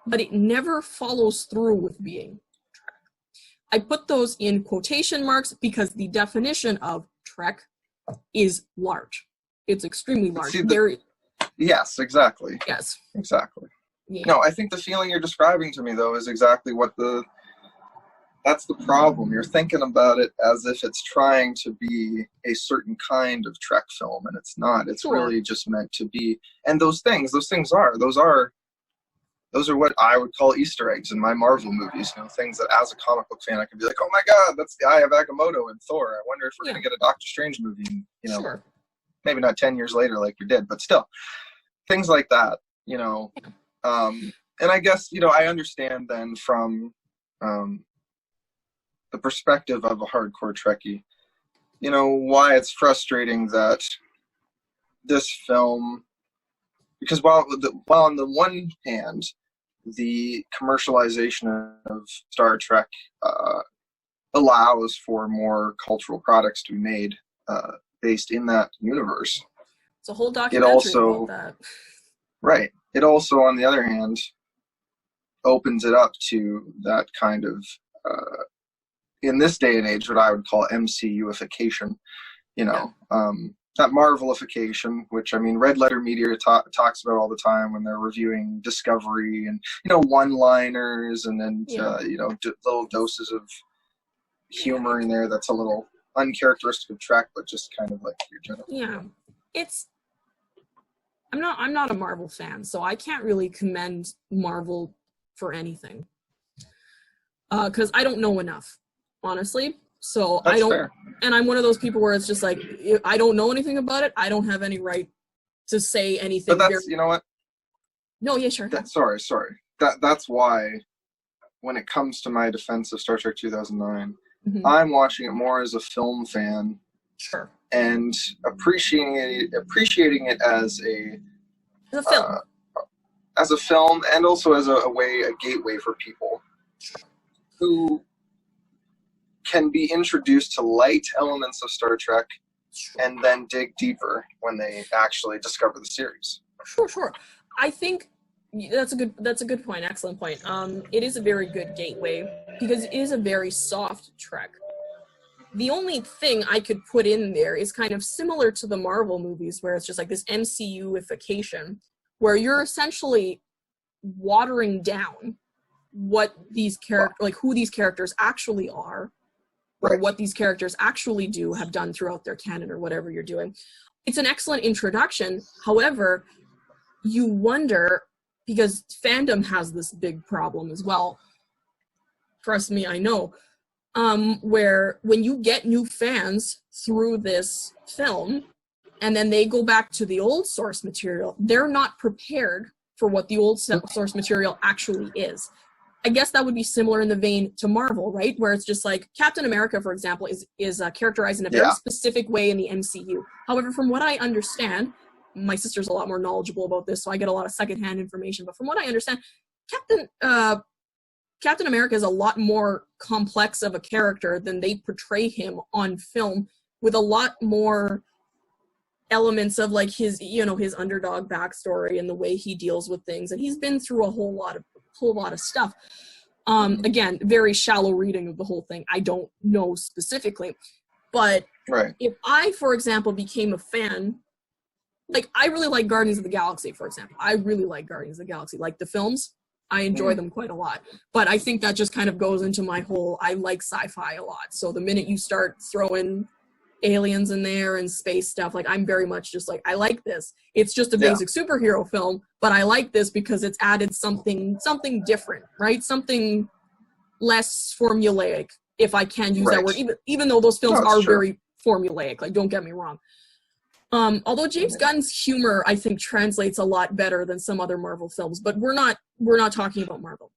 but it never follows through with being Trek. I put those in quotation marks because the definition of Trek is large. It's extremely large. Yes, exactly. Yes. Exactly. Yeah. No, I think the feeling you're describing to me, though, is exactly that's the problem. You're thinking about it as if it's trying to be a certain kind of Trek film, and it's not. It's really just meant to be. And those things are what I would call Easter eggs in my Marvel movies. You know, things that as a comic book fan I could be like, oh my God, that's the Eye of Agamotto in Thor. I wonder if we're going to get a Doctor Strange movie. You know, maybe not 10 years later like we did, but still, things like that. You know, and I guess, you know, I understand then from the perspective of a hardcore Trekkie, you know, why it's frustrating that this film, because while on the one hand, the commercialization of Star Trek allows for more cultural products to be made based in that universe. It's a whole documentary about that. Right. It also, on the other hand, opens it up to that kind of, in this day and age, what I would call MCUification, you know, that Marvelification, which, I mean, Red Letter Media talks about all the time when they're reviewing Discovery, and, you know, one-liners, and then, you know, little doses of humor in there that's a little uncharacteristic of Trek, but just kind of like your general. Yeah. I'm not a Marvel fan, so I can't really commend Marvel for anything. Because I don't know enough, honestly. So That's I don't, fair. And I'm one of those people where it's just like, if I don't know anything about it, I don't have any right to say anything. But that's, you know what? No, yeah, sure. Sorry. That's why, when it comes to my defense of Star Trek 2009, I'm watching it more as a film fan. Sure. and appreciating it as The film. as a film, and also as a gateway for people who can be introduced to light elements of Star Trek and then dig deeper when they actually discover the series. Sure. I think that's a good point. Excellent point. It is a very good gateway because it is a very soft Trek. The only thing I could put in there is kind of similar to the Marvel movies, where it's just like this MCU-ification, where you're essentially watering down what these who these characters actually are, or what these characters actually have done throughout their canon, or whatever you're doing. It's an excellent introduction. However, you wonder, because fandom has this big problem as well. Trust me, I know. Where when you get new fans through this film, and then they go back to the old source material, they're not prepared for what the old source material actually is. I guess that would be similar in the vein to Marvel, right? Where it's just like Captain America, for example, is characterized in a very specific way in the MCU. However, from what I understand, my sister's a lot more knowledgeable about this, so I get a lot of secondhand information. But from what I understand, Captain America is a lot more complex of a character than they portray him on film, with a lot more elements of like his underdog backstory and the way he deals with things, and he's been through a whole lot of stuff. Again, very shallow reading of the whole thing. I don't know specifically, but if I, for example, became a fan, like I really like Guardians of the Galaxy, for example. I really like Guardians of the Galaxy, like the films. I enjoy them quite a lot, but I think that just kind of goes into my whole, I like sci-fi a lot. So the minute you start throwing aliens in there and space stuff, like I'm very much just like, I like this. It's just a basic superhero film, but I like this because it's added something different, right? Something less formulaic, if I can use that word, even though those films are very formulaic, like don't get me wrong. Although James Gunn's humor, I think, translates a lot better than some other Marvel films, but we're not talking about Marvel.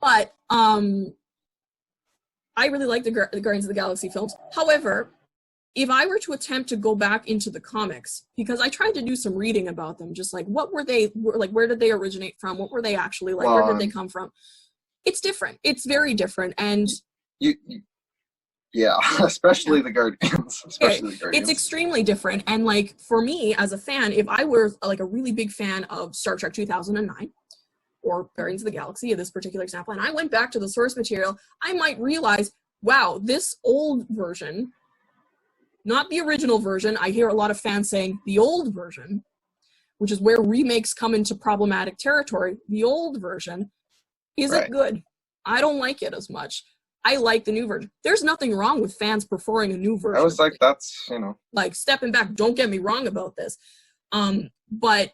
But I really like the Guardians of the Galaxy films. However, if I were to attempt to go back into the comics, because I tried to do some reading about them, just like what were they like, where did they originate from, what were they actually like, where did they come from? It's different. It's very different, and especially the Guardians. It's extremely different, and like for me as a fan, if I were like a really big fan of Star Trek 2009 or Guardians of the Galaxy, in this particular example, and I went back to the source material, I might realize, wow, this old version, not the original version, I hear a lot of fans saying the old version, which is where remakes come into problematic territory, the old version isn't good. I don't like it as much. I like the new version. There's nothing wrong with fans preferring a new version. I was like, that's, like stepping back, don't get me wrong about this. But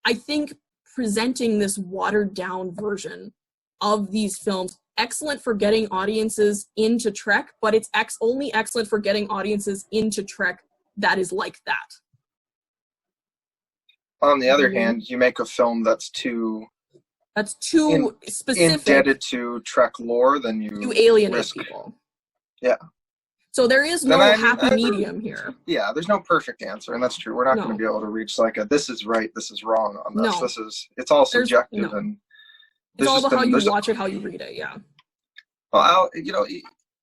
I think presenting this watered down version of these films, excellent for getting audiences into Trek, but it's only excellent for getting audiences into Trek that is like that. On the other hand, you make a film that's too specific, indebted to Trek lore, then you alienate people. Yeah. So there is no happy medium here. Yeah, there's no perfect answer, and that's true. We're not going to be able to reach like this is right, this is wrong on this. No. It's all subjective, and it's all about how you watch it, how you read it. Yeah. Well,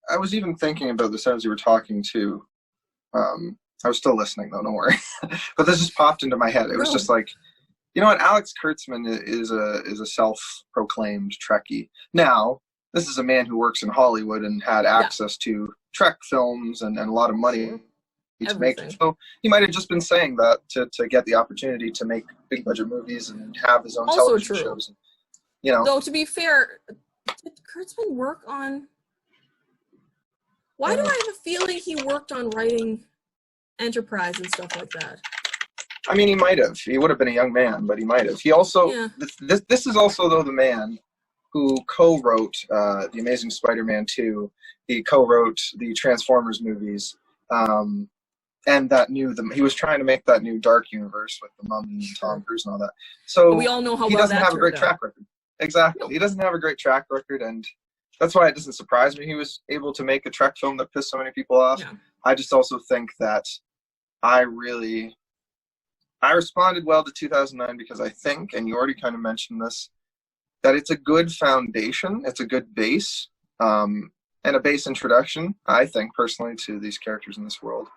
I was even thinking about this as you were talking too. I was still listening though, don't worry. But this just popped into my head. It was just like, you know what? Alex Kurtzman is a self-proclaimed Trekkie. Now, this is a man who works in Hollywood and had access to Trek films and a lot of money to make it. So he might have just been saying that to get the opportunity to make big budget movies and have his own television shows. Though to be fair, did Kurtzman work on? Why do I have a feeling he worked on writing Enterprise and stuff like that? I mean, he might have. He would have been a young man, but he might have. He also, this is also, though, the man who co-wrote The Amazing Spider-Man 2. He co-wrote the Transformers movies, and he was trying to make that new Dark Universe with the Mummy and Tom Cruise and all that. So we all know how he well doesn't that have a great turned track record. Exactly. No. He doesn't have a great track record, and that's why it doesn't surprise me he was able to make a Trek film that pissed so many people off. Yeah. I just also think that I responded well to 2009 because I think, and you already kind of mentioned this, that it's a good foundation, it's a good base, and a base introduction, I think, personally, to these characters in this world.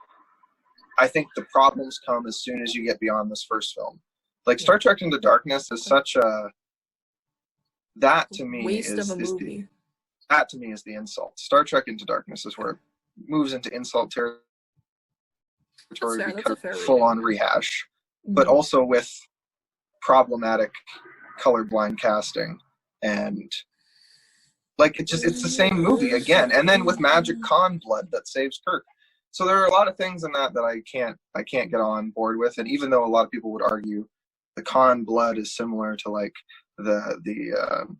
I think the problems come as soon as you get beyond this first film. Like, Star Trek Into Darkness is such a... That, to me, waste of a movie. That, to me, is the insult. Star Trek Into Darkness is where it moves into insult territory, full-on rehash, but also with problematic colorblind casting, and like it's the same movie again, and then with magic con blood that saves Kirk. So there are a lot of things in that I can't get on board with, and even though a lot of people would argue the con blood is similar to like the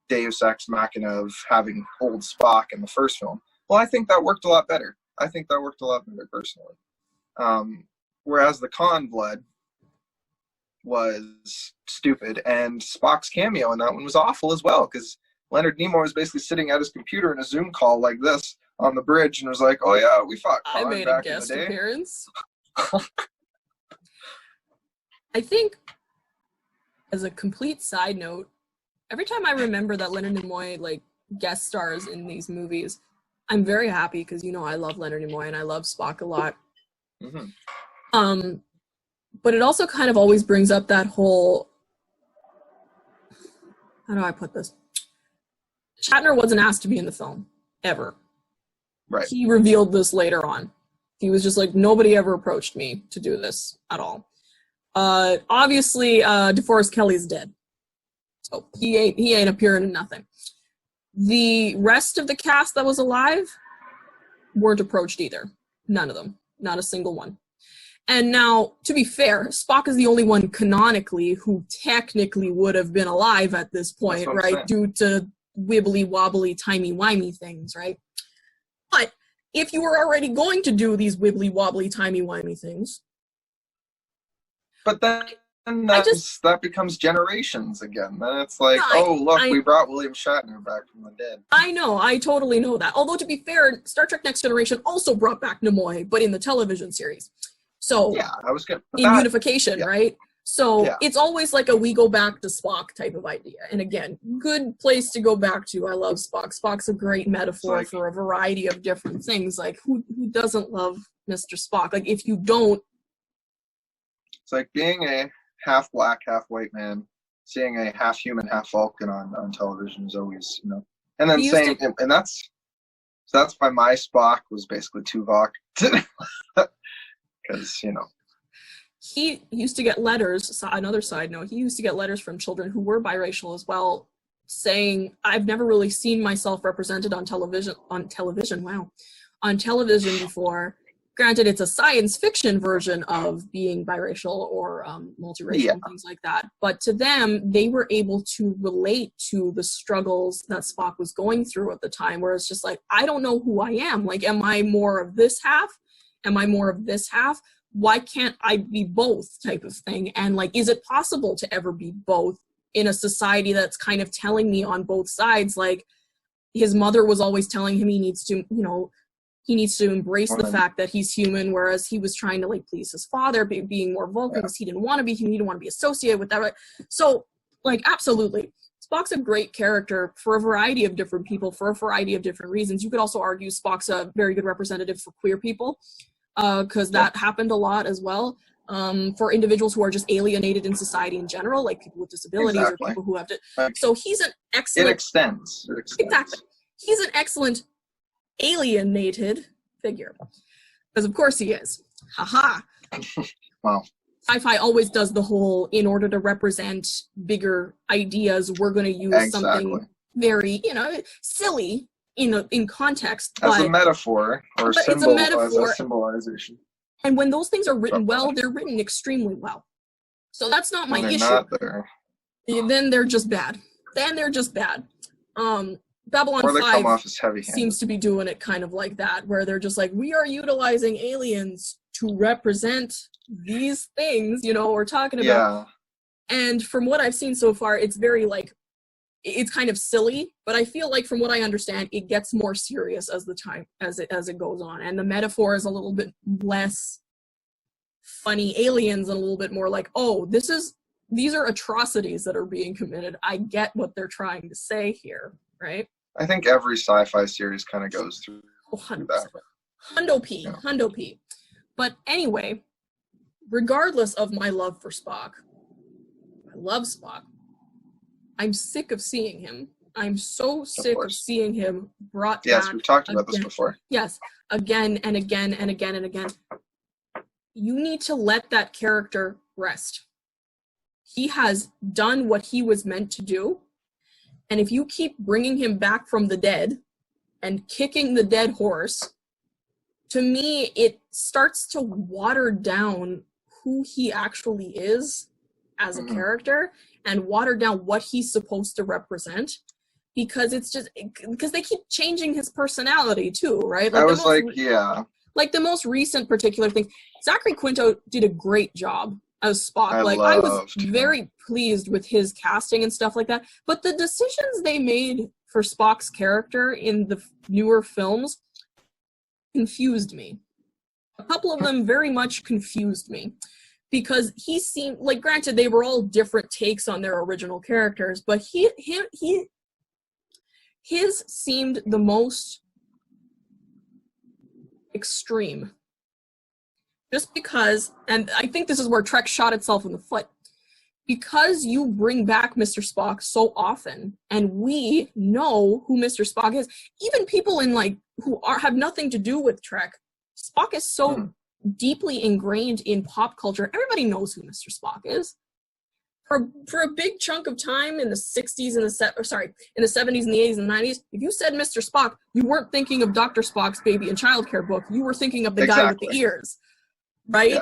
Deus Ex Machina of having old Spock in the first film, well, I think that worked a lot better. Personally. Whereas the con blood was stupid, and Spock's cameo in that one was awful as well, because Leonard Nimoy was basically sitting at his computer in a Zoom call like this on the bridge and was like, "Oh yeah, we fought Khan I made back a guest in the day." appearance. I think, as a complete side note, every time I remember that Leonard Nimoy like guest stars in these movies, I'm very happy because I love Leonard Nimoy and I love Spock a lot. Mm-hmm. But it also kind of always brings up that whole, how do I put this? Shatner wasn't asked to be in the film, ever. Right. He revealed this later on. He was just like, nobody ever approached me to do this at all. Obviously, DeForest Kelly's dead. So he ain't appearing in nothing. The rest of the cast that was alive weren't approached either. None of them. Not a single one. And now, to be fair, Spock is the only one canonically who technically would have been alive at this point, right? Due to wibbly-wobbly, timey-wimey things, right? But if you were already going to do these wibbly-wobbly, timey-wimey things... But then that becomes generations again. Then it's like, we brought William Shatner back from the dead. I know, I totally know that. Although, to be fair, Star Trek Next Generation also brought back Nimoy, but in the television series. So, yeah, I was good. In unification, right? So, it's always like a we go back to Spock type of idea. And again, good place to go back to. I love Spock. Spock's a great metaphor for a variety of different things. Like, who doesn't love Mr. Spock? Like, if you don't... It's like being a half black, half white man, seeing a half human, half Vulcan on television is always, And then and that's why my Spock was basically Tuvok. Because, He used to get letters, so another side note, he used to get letters from children who were biracial as well, saying, I've never really seen myself represented on television before. Granted, it's a science fiction version of being biracial or multiracial and things like that. But to them, they were able to relate to the struggles that Spock was going through at the time, where it's just like, I don't know who I am. Like, am I more of this half? Am I more of this half? Why can't I be both type of thing? And like, is it possible to ever be both in a society that's kind of telling me on both sides? Like, his mother was always telling him he needs to, he needs to embrace the fact that he's human, whereas he was trying to like please his father, being more vocal because he didn't want to be human, he didn't want to be associated with that. Right? So, like, absolutely. Spock's a great character for a variety of different people, for a variety of different reasons. You could also argue Spock's a very good representative for queer people, because that happened a lot as well. For individuals who are just alienated in society in general, like people with disabilities or people who have to. So he's an excellent... It extends. Exactly. He's an excellent alienated figure. Because of course he is. Haha. Wow. Sci-fi always does the whole, in order to represent bigger ideas, we're going to use something very, silly in context. As a metaphor, or symbol, as a symbolization. And when those things are written well, they're written extremely well. So that's not my issue. Not there. Then they're just bad. Babylon 5 seems to be doing it kind of like that, where they're just like, we are utilizing aliens to represent these things, we're talking about. Yeah. And from what I've seen so far, it's very like it's kind of silly, but I feel like from what I understand, it gets more serious as it goes on, and the metaphor is a little bit less funny aliens and a little bit more like, oh, these are atrocities that are being committed. I get what they're trying to say here, right? I think every sci-fi series kind of goes through 100%. that. Hundo P. But anyway, regardless of my love for Spock, I love Spock. I'm sick of seeing him. I'm so sick of seeing him brought back. Yes, we've talked about this before. Yes, again and again and again and again. You need to let that character rest. He has done what he was meant to do. And if you keep bringing him back from the dead and kicking the dead horse, to me, it starts to water down who he actually is as a character and water down what he's supposed to represent, because because they keep changing his personality too, right? Like, I was like, yeah. Like the most recent particular thing, Zachary Quinto did a great job as Spock. I was very pleased with his casting and stuff like that. But the decisions they made for Spock's character in the newer films confused me. A couple of them very much confused me. Because he seemed, like, granted, they were all different takes on their original characters, but his seemed the most extreme. Just because, and I think this is where Trek shot itself in the foot, because you bring back Mr. Spock so often, and we know who Mr. Spock is, even people in, like, who have nothing to do with Trek, Spock is so deeply ingrained in pop culture. Everybody knows who Mr. Spock is. For a big chunk of time in the 60s and in the 70s and the 80s and the 90s, if you said Mr. Spock, you weren't thinking of Dr. Spock's baby and childcare book. You were thinking of the guy with the ears, right?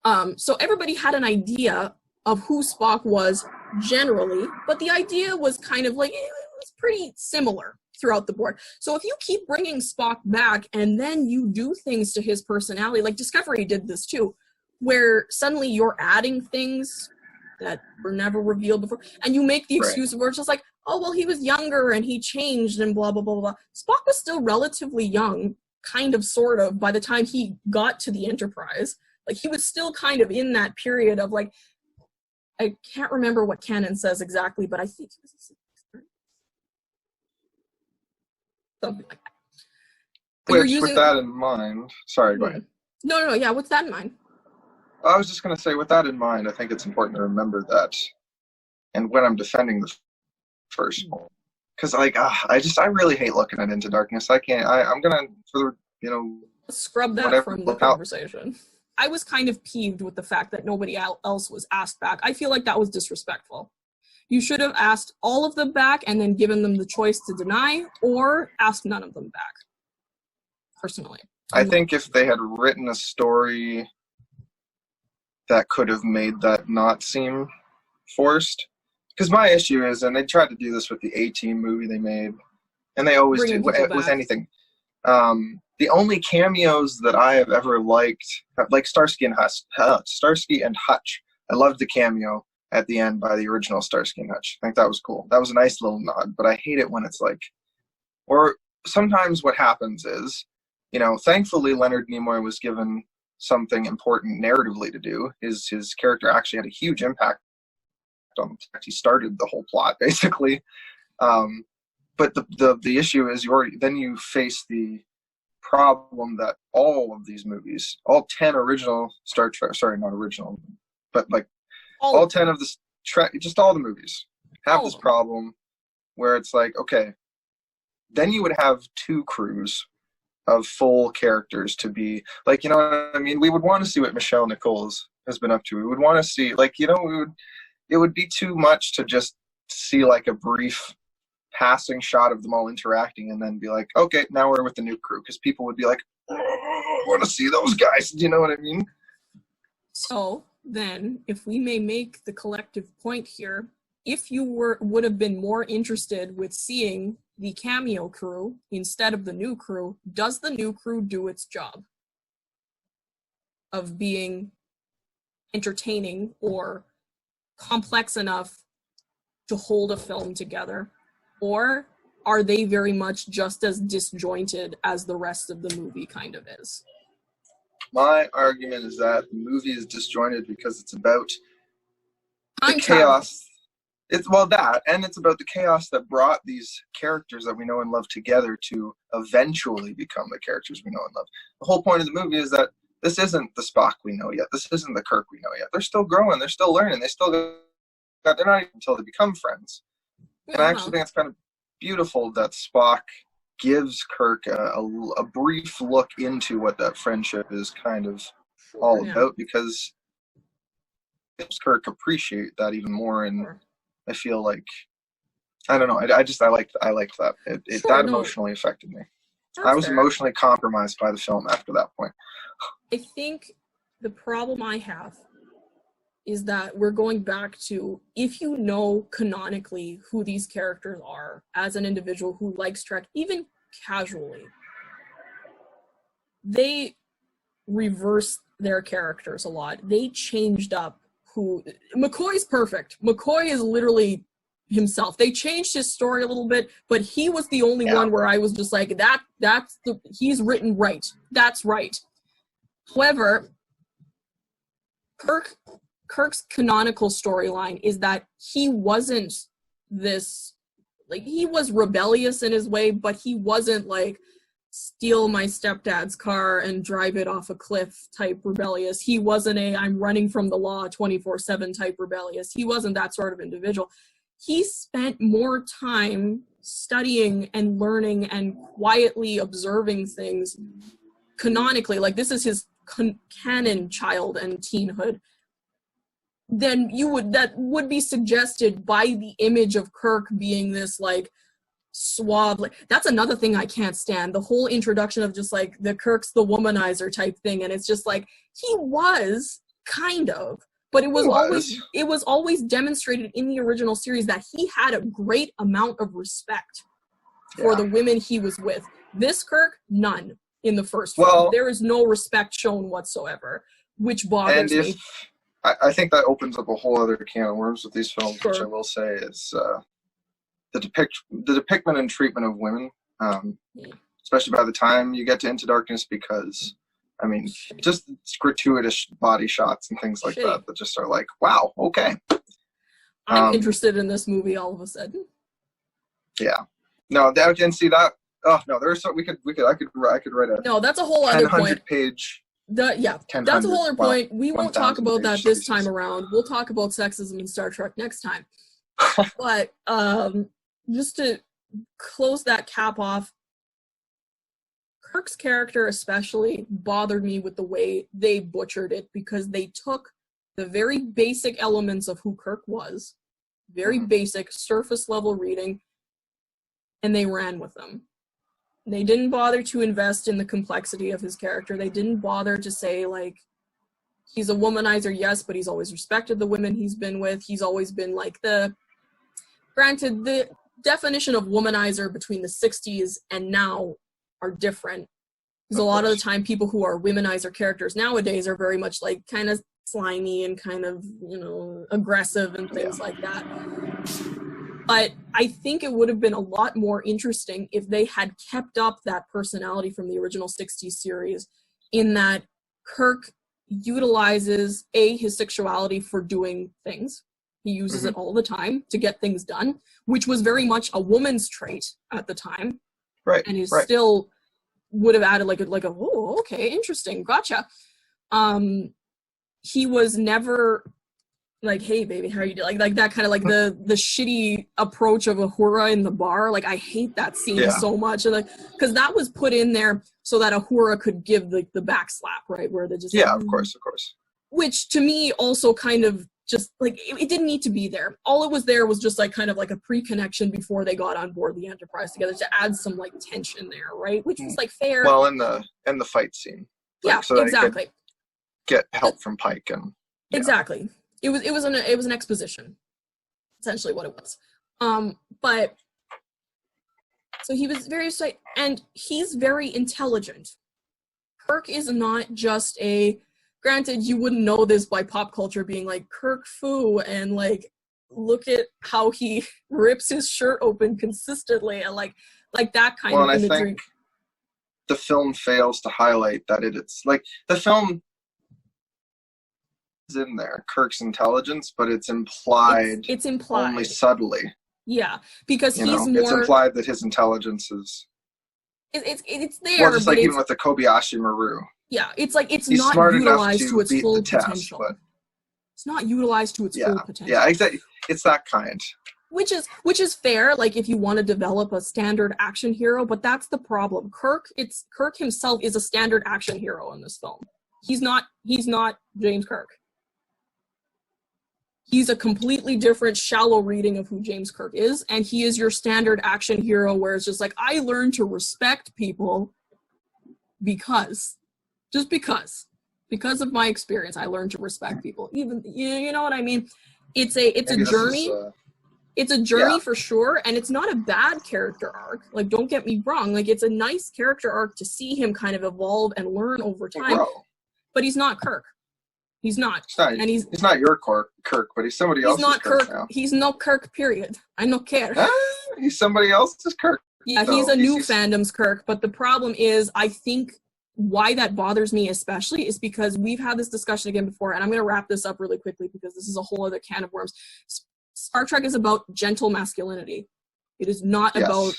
Yeah. So everybody had an idea of who Spock was generally, but the idea was kind of like, it was pretty similar throughout the board. So if you keep bringing Spock back and then you do things to his personality, like Discovery did this too, where suddenly you're adding things that were never revealed before, and you make the excuse where it's just like, oh, well, he was younger and he changed and blah, blah, blah, blah. Spock was still relatively young, kind of, sort of, by the time he got to the Enterprise. Like, he was still kind of in that period of, like, I can't remember what canon says exactly, but I think he was something like that. Which, with that in mind, sorry, go ahead. No, yeah, what's that in mind? I was just going to say, with that in mind, I think it's important to remember that, and when I'm defending the first one, because, like, I really hate looking at Into Darkness. I can't, I'm going to, scrub that from the conversation. I was kind of peeved with the fact that nobody else was asked back. I feel like that was disrespectful. You should have asked all of them back and then given them the choice to deny, or asked none of them back, personally. I think if they had written a story that could have made that not seem forced, because my issue is, and they tried to do this with the A-Team movie they made, and they always do with anything. The only cameos that I have ever liked, like Starsky and Hutch. I loved the cameo at the end by the original Starsky and Hutch. I think that was cool. That was a nice little nod, but I hate it when it's like, or sometimes what happens is, thankfully Leonard Nimoy was given something important narratively to do. His character actually had a huge impact on the plot. He started the whole plot, basically. But the issue is then you face the problem that all of these movies, all 10 original Star Trek, sorry, not original, but like all 10 of the Trek, just all the movies have this problem where it's like, okay, then you would have two crews of full characters to be, like, you know what I mean? We would want to see what Michelle Nichols has been up to. We would want to see, like, it would be too much to just see like a brief passing shot of them all interacting and then be like, okay, now we're with the new crew, because people would be like, oh, I want to see those guys. Do you know what I mean? So then, if we may make the collective point here, if you would have been more interested with seeing the cameo crew instead of the new crew, does the new crew do its job of being entertaining or complex enough to hold a film together? Or are they very much just as disjointed as the rest of the movie kind of is? My argument is that the movie is disjointed because it's about the Time chaos. It's it's about the chaos that brought these characters that we know and love together to eventually become the characters we know and love. The whole point of the movie is that this isn't the Spock we know yet. This isn't the Kirk we know yet. They're still growing. They're still learning. They're not even until they become friends. And I actually think it's kind of beautiful that Spock gives Kirk a brief look into what that friendship is kind of all about, because it helps Kirk appreciate that even more. And I feel like, I don't know, I like that. That emotionally affected me. I was emotionally compromised by the film after that point. I think the problem I have is that we're going back to, if you know canonically who these characters are as an individual who likes Trek, even casually, they reversed their characters a lot. They changed up who... McCoy's perfect. McCoy is literally himself. They changed his story a little bit, but he was the only one where I was just like, he's written right. That's right. However, Kirk's canonical storyline is that he wasn't this, like, he was rebellious in his way, but he wasn't like steal my stepdad's car and drive it off a cliff type rebellious. He wasn't I'm running from the law 24/7 type rebellious. He wasn't that sort of individual. He spent more time studying and learning and quietly observing things canonically, like this is his canon child and teenhood, then that would be suggested by the image of Kirk being this like suave. Like, that's another thing I can't stand, the whole introduction of just like the Kirk's the womanizer type thing, and it's just like he was kind of, but it was always demonstrated in the original series that he had a great amount of respect for the women he was with. This Kirk, none in the first film. There is no respect shown whatsoever, which bothers me. I think that opens up a whole other can of worms with these films, which I will say is the depiction and treatment of women, especially by the time you get to Into Darkness, because, I mean, just gratuitous body shots and things like that just are like, wow, okay. I'm interested in this movie all of a sudden. Yeah. No, and see that. Oh no, there's so I could write a. No, that's a whole other point. Page. That's a whole other point. We won't talk about that this time around. We'll talk about sexism in Star Trek next time. But just to close that cap off, Kirk's character especially bothered me with the way they butchered it, because they took the very basic elements of who Kirk was, very basic surface level reading, and they ran with them. They didn't bother to invest in the complexity of his character. They didn't bother to say, like, he's a womanizer, yes, but he's always respected the women he's been with. He's always been like granted, the definition of womanizer between the 60s and now are different. Because a lot of the time, people who are womanizer characters nowadays are very much like kind of slimy and kind of, aggressive and things like that. But I think it would have been a lot more interesting if they had kept up that personality from the original 60s series, in that Kirk utilizes his sexuality for doing things. He uses it all the time to get things done, which was very much a woman's trait at the time. Right. And he still would have added oh, okay, interesting, gotcha. He was never like, hey baby, how you doing? Like that kind of like the shitty approach of Uhura in the bar. Like, I hate that scene so much, and because that was put in there so that Uhura could give the back slap, right? Where they just of course. Which to me also kind of just like it didn't need to be there. All it was there was just like kind of like a pre-connection before they got on board the Enterprise together, to add some like tension there, right? Which was like fair. Well, in the fight scene, so exactly. Get help from Pike and exactly. It was an exposition, essentially what it was. But so he was very straight, and he's very intelligent. Kirk is not just granted, you wouldn't know this by pop culture being like Kirk Fu and like look at how he rips his shirt open consistently, and like that kind of imagery. I think the film fails to highlight that it's like the film is in there, Kirk's intelligence, but it's implied. It's implied only subtly. Yeah, because you he's know, more. It's implied that his intelligence is. It's there. Well, just like even with the Kobayashi Maru. Yeah, it's like he's not utilized to its full test, potential. But, it's not utilized to its full potential. Yeah, exactly. It's that kind. Which is fair, like if you want to develop a standard action hero, but that's the problem. Kirk himself is a standard action hero in this film. He's not James Kirk. He's a completely different, shallow reading of who James Kirk is, and he is your standard action hero where it's just like, I learned to respect people because of my experience, I learned to respect people. Even, you know what I mean? It's a journey. It's a journey for sure, and it's not a bad character arc. Like, don't get me wrong. Like, it's a nice character arc to see him kind of evolve and learn over time. But he's not Kirk. He's not. He's not your Kirk, but he's somebody else's Kirk. He's not Kirk now. He's no Kirk, period. I don't care. He's somebody else's Kirk. Yeah, he's a new fandom's Kirk, but the problem is, I think why that bothers me especially is because we've had this discussion again before, and I'm going to wrap this up really quickly because this is a whole other can of worms. Star Trek is about gentle masculinity. It is not about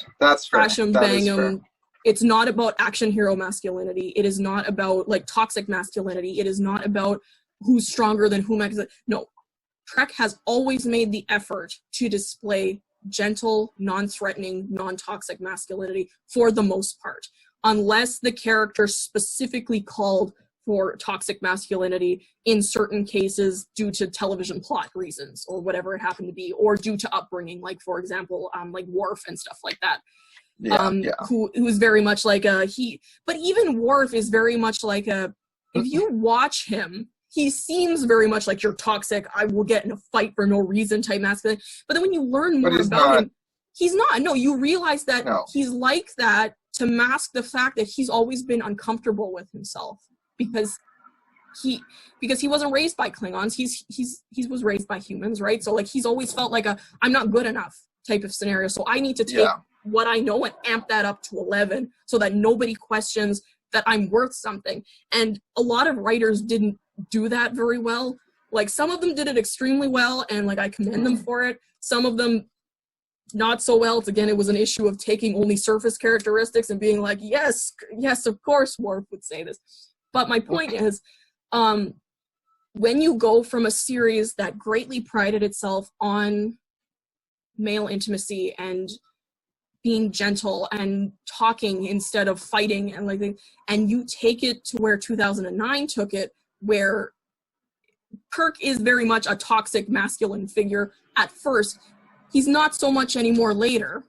crash 'em, bang 'em. It's not about action hero masculinity. It is not about like toxic masculinity. It is not about who's stronger than who. No, Trek has always made the effort to display gentle, non-threatening, non-toxic masculinity for the most part, unless the character specifically called for toxic masculinity in certain cases due to television plot reasons or whatever it happened to be, or due to upbringing, like for example, like Worf and stuff like that. Who's very much like but even Worf is very much like if you watch him, he seems very much like you're toxic, I will get in a fight for no reason type masculine. But then when you learn more about him, he's not. No, you realize that he's like that to mask the fact that he's always been uncomfortable with himself because he wasn't raised by Klingons. He was raised by humans, right? So like he's always felt like I'm not good enough type of scenario. So I need to take what I know and amp that up to 11 so that nobody questions that I'm worth something. And a lot of writers didn't do that very well. Like some of them did it extremely well, and like I commend them for it. Some of them not so well. It was an issue of taking only surface characteristics and being like, yes, of course Worf would say this. But my point is, when you go from a series that greatly prided itself on male intimacy and being gentle and talking instead of fighting and you take it to where 2009 took it, where Kirk is very much a toxic masculine figure at first. He's not so much anymore later,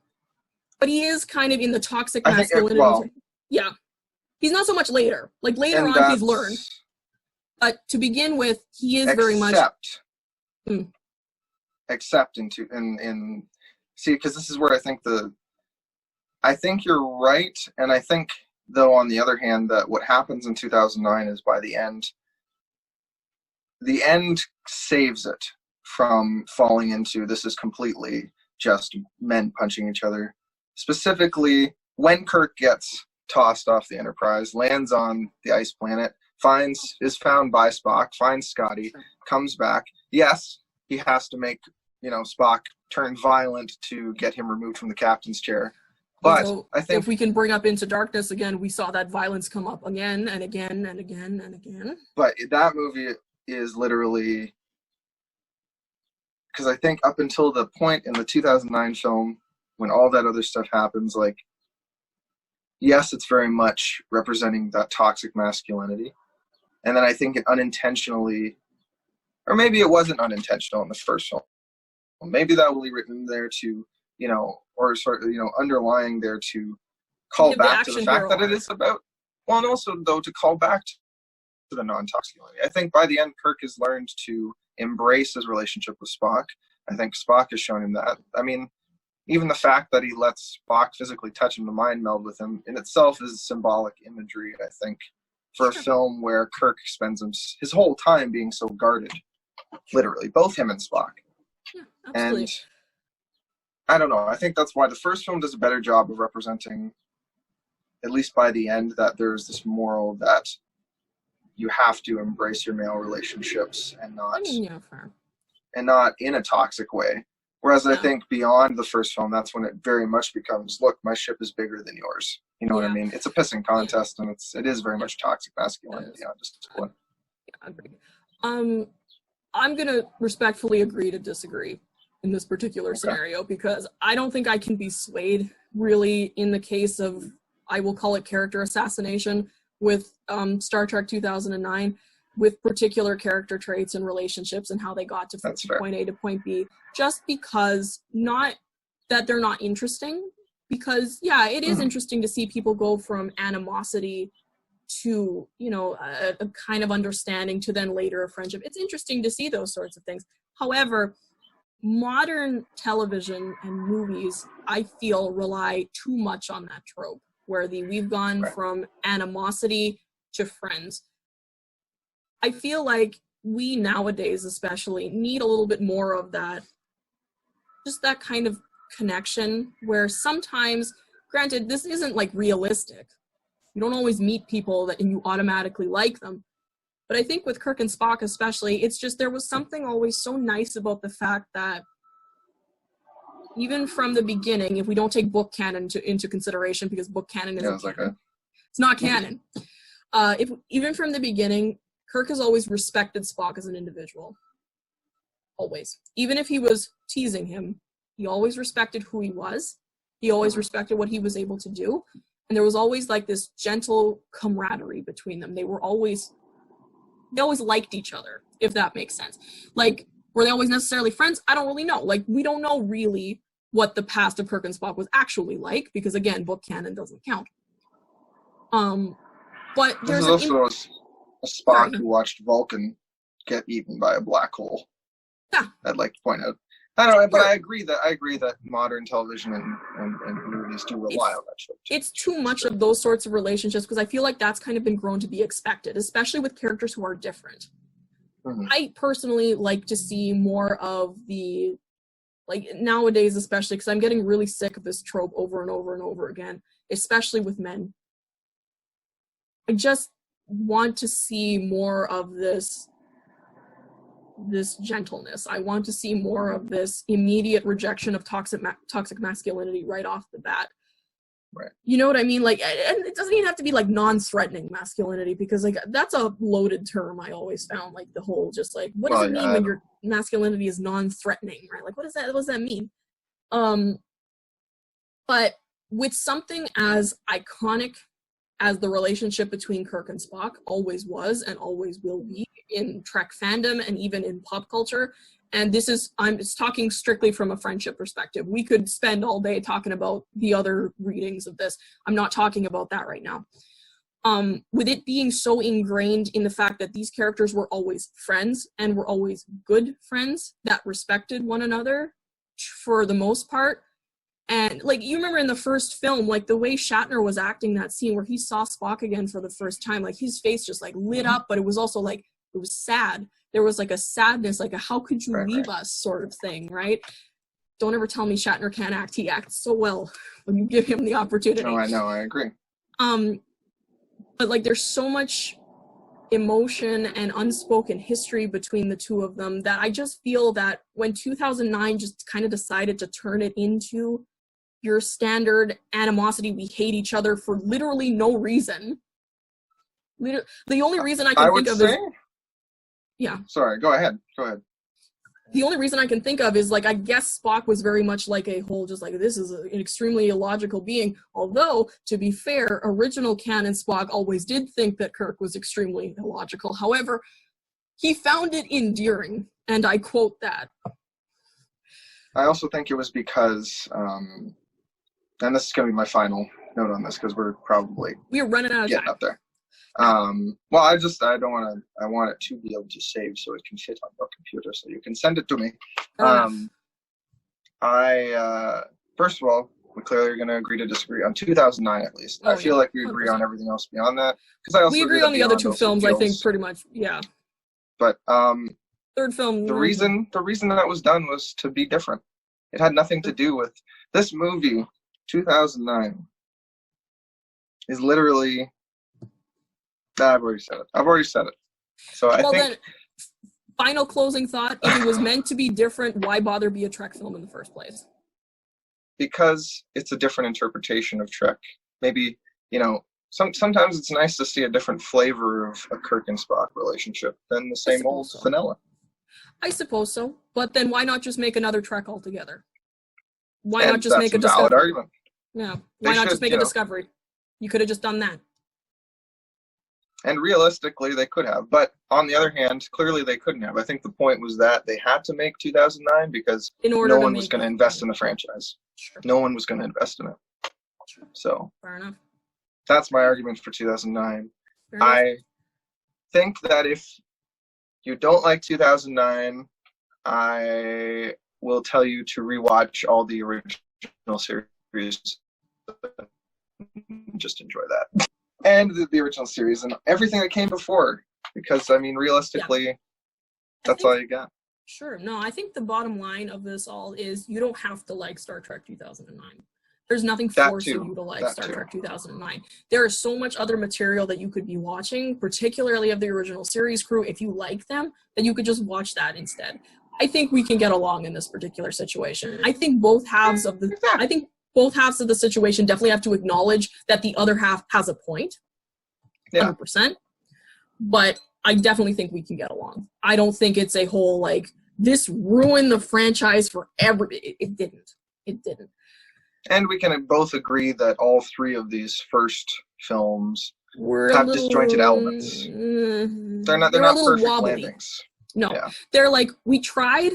but he is kind of in the toxic masculinity. He's not so much later. Like later on, he's learned. But to begin with, he is very much. Except see, because this is where I think you're right, and I think though on the other hand that what happens in 2009 is by the end saves it from falling into this is completely just men punching each other. Specifically, when Kirk gets tossed off the Enterprise, lands on the ice planet, is found by Spock, finds Scotty, comes back. Yes, he has to make Spock turn violent to get him removed from the captain's chair. But so I think if we can bring up Into Darkness again, we saw that violence come up again and again and again and again. But that movie is literally, because I think up until the point in the 2009 film when all that other stuff happens, like, yes, it's very much representing that toxic masculinity. And then I think it unintentionally, or maybe it wasn't unintentional in the first film. Maybe that will be written there to, or sort of, underlying there to call back to the fact that it is about, well, and also, though, to call back to the non-toxicity. I think by the end, Kirk has learned to embrace his relationship with Spock. I think Spock has shown him that. I mean, even the fact that he lets Spock physically touch him to mind meld with him in itself is symbolic imagery, I think, for a film where Kirk spends his whole time being so guarded. Literally, both him and Spock. Yeah, absolutely. And I don't know. I think that's why the first film does a better job of representing, at least by the end, that there's this moral that you have to embrace your male relationships and I mean, yeah, fair. not in a toxic way. Whereas I Yeah. think beyond the first film, that's when it very much becomes, look, my ship is bigger than yours. You know what I Yeah. mean? It's a pissing contest, and it is very much toxic It masculinity. is. Yeah, just what. Yeah, agreed. I'm gonna respectfully agree to disagree in this particular scenario, because I don't think I can be swayed really in the case of, I will call it character assassination with Star Trek 2009, with particular character traits and relationships and how they got to point A to point B, just because, not that they're not interesting, because yeah, it is interesting to see people go from animosity to, you know, a kind of understanding to then later a friendship. It's interesting to see those sorts of things. However, modern television and movies, I feel, rely too much on that trope, where we've gone from animosity to friends. I feel like we nowadays especially need a little bit more of that, just that kind of connection, where sometimes, granted, this isn't like realistic. You don't always meet people and you automatically like them. But I think with Kirk and Spock especially, it's just, there was something always so nice about the fact that even from the beginning, if we don't take book canon into consideration, because book canon isn't canon, it's not canon. If even from the beginning, Kirk has always respected Spock as an individual. Always. Even if he was teasing him, he always respected who he was. He always respected what he was able to do. And there was always like this gentle camaraderie between them. They always liked each other, if that makes sense. Like, were they always necessarily friends? I don't really know. Like, we don't know really what the past of Kirk and Spock was actually like, because again, book canon doesn't count. But there's also a Spock who watched Vulcan get eaten by a black hole. Yeah. I'd like to point out. I don't know, but I agree that modern television and movies do rely on that shit. It's too much of those sorts of relationships, because I feel like that's kind of been grown to be expected, especially with characters who are different. I personally like to see more of the, like nowadays especially, because I'm getting really sick of this trope over and over and over again, especially with men. I just want to see more of this gentleness. I want to see more of this immediate rejection of toxic masculinity right off the bat. Right. You know what I mean? Like, and it doesn't even have to be like non-threatening masculinity, because like that's a loaded term. I always found, like, the whole just like, what does it mean when your masculinity is non-threatening, right? Like, what does that mean? But with something as iconic as the relationship between Kirk and Spock always was and always will be in Trek fandom and even in pop culture, and I'm just talking strictly from a friendship perspective. We could spend all day talking about the other readings of this. I'm not talking about that right now. With it being so ingrained in the fact that these characters were always friends and were always good friends that respected one another for the most part. And, like, you remember in the first film, like, the way Shatner was acting that scene where he saw Spock again for the first time, like, his face just, like, lit up, but it was also, like, it was sad. There was, like, a sadness, like, a how could you leave us sort of thing, right? Don't ever tell me Shatner can't act. He acts so well when you give him the opportunity. No, I know, I agree. But, like, there's so much emotion and unspoken history between the two of them that I just feel that when 2009 just kind of decided to turn it into your standard animosity, we hate each other for literally no reason. The only reason I can think of is... Yeah. Sorry, go ahead. The only reason I can think of is, like, I guess Spock was very much like a whole, just like, this is an extremely illogical being. Although, to be fair, original canon Spock always did think that Kirk was extremely illogical. However, he found it endearing, and I quote that. I also think it was because, and this is going to be my final note on this, because we're running out of getting time. Up there. Well, I want it to be able to save so it can fit on your computer, so you can send it to me. First of all, we clearly are going to agree to disagree on 2009 at least. I feel like we agree 100%. On everything else beyond that. We agree on the other two films, I think, pretty much, yeah. But Third film. The reason that was done was to be different. It had nothing to do with this movie. 2009 is literally. I've already said it. So I think. Then, final closing thought: if it was meant to be different, why bother be a Trek film in the first place? Because it's a different interpretation of Trek. Maybe, sometimes it's nice to see a different flavor of a Kirk and Spock relationship than the same old vanilla. I suppose so. But then why not just make another Trek altogether? Why And not just make a that's a valid Discovery? argument. Yeah. Why not just make a Discovery? You could have just done that. And realistically, they could have. But on the other hand, clearly they couldn't have. I think the point was that they had to make 2009 because no one was going to invest in the franchise. Sure. No one was going to invest in it. Sure. So fair enough. That's my argument for 2009. I think that if you don't like 2009, I will tell you to rewatch all the original series. Just enjoy that. And the original series and everything that came before. Because, realistically, that's all you got. Sure. No, I think the bottom line of this all is you don't have to like Star Trek 2009. There's nothing forcing you to like Star Trek 2009. There is so much other material that you could be watching, particularly of the original series crew, if you like them, that you could just watch that instead. I think we can get along in this particular situation. I think both halves of the situation definitely have to acknowledge that the other half has a point. 100%. But I definitely think we can get along. I don't think it's a whole, this ruined the franchise for It didn't. It didn't. And we can both agree that all three of these first films have disjointed elements. They're not perfect wobbly. Landings. No, they're we tried,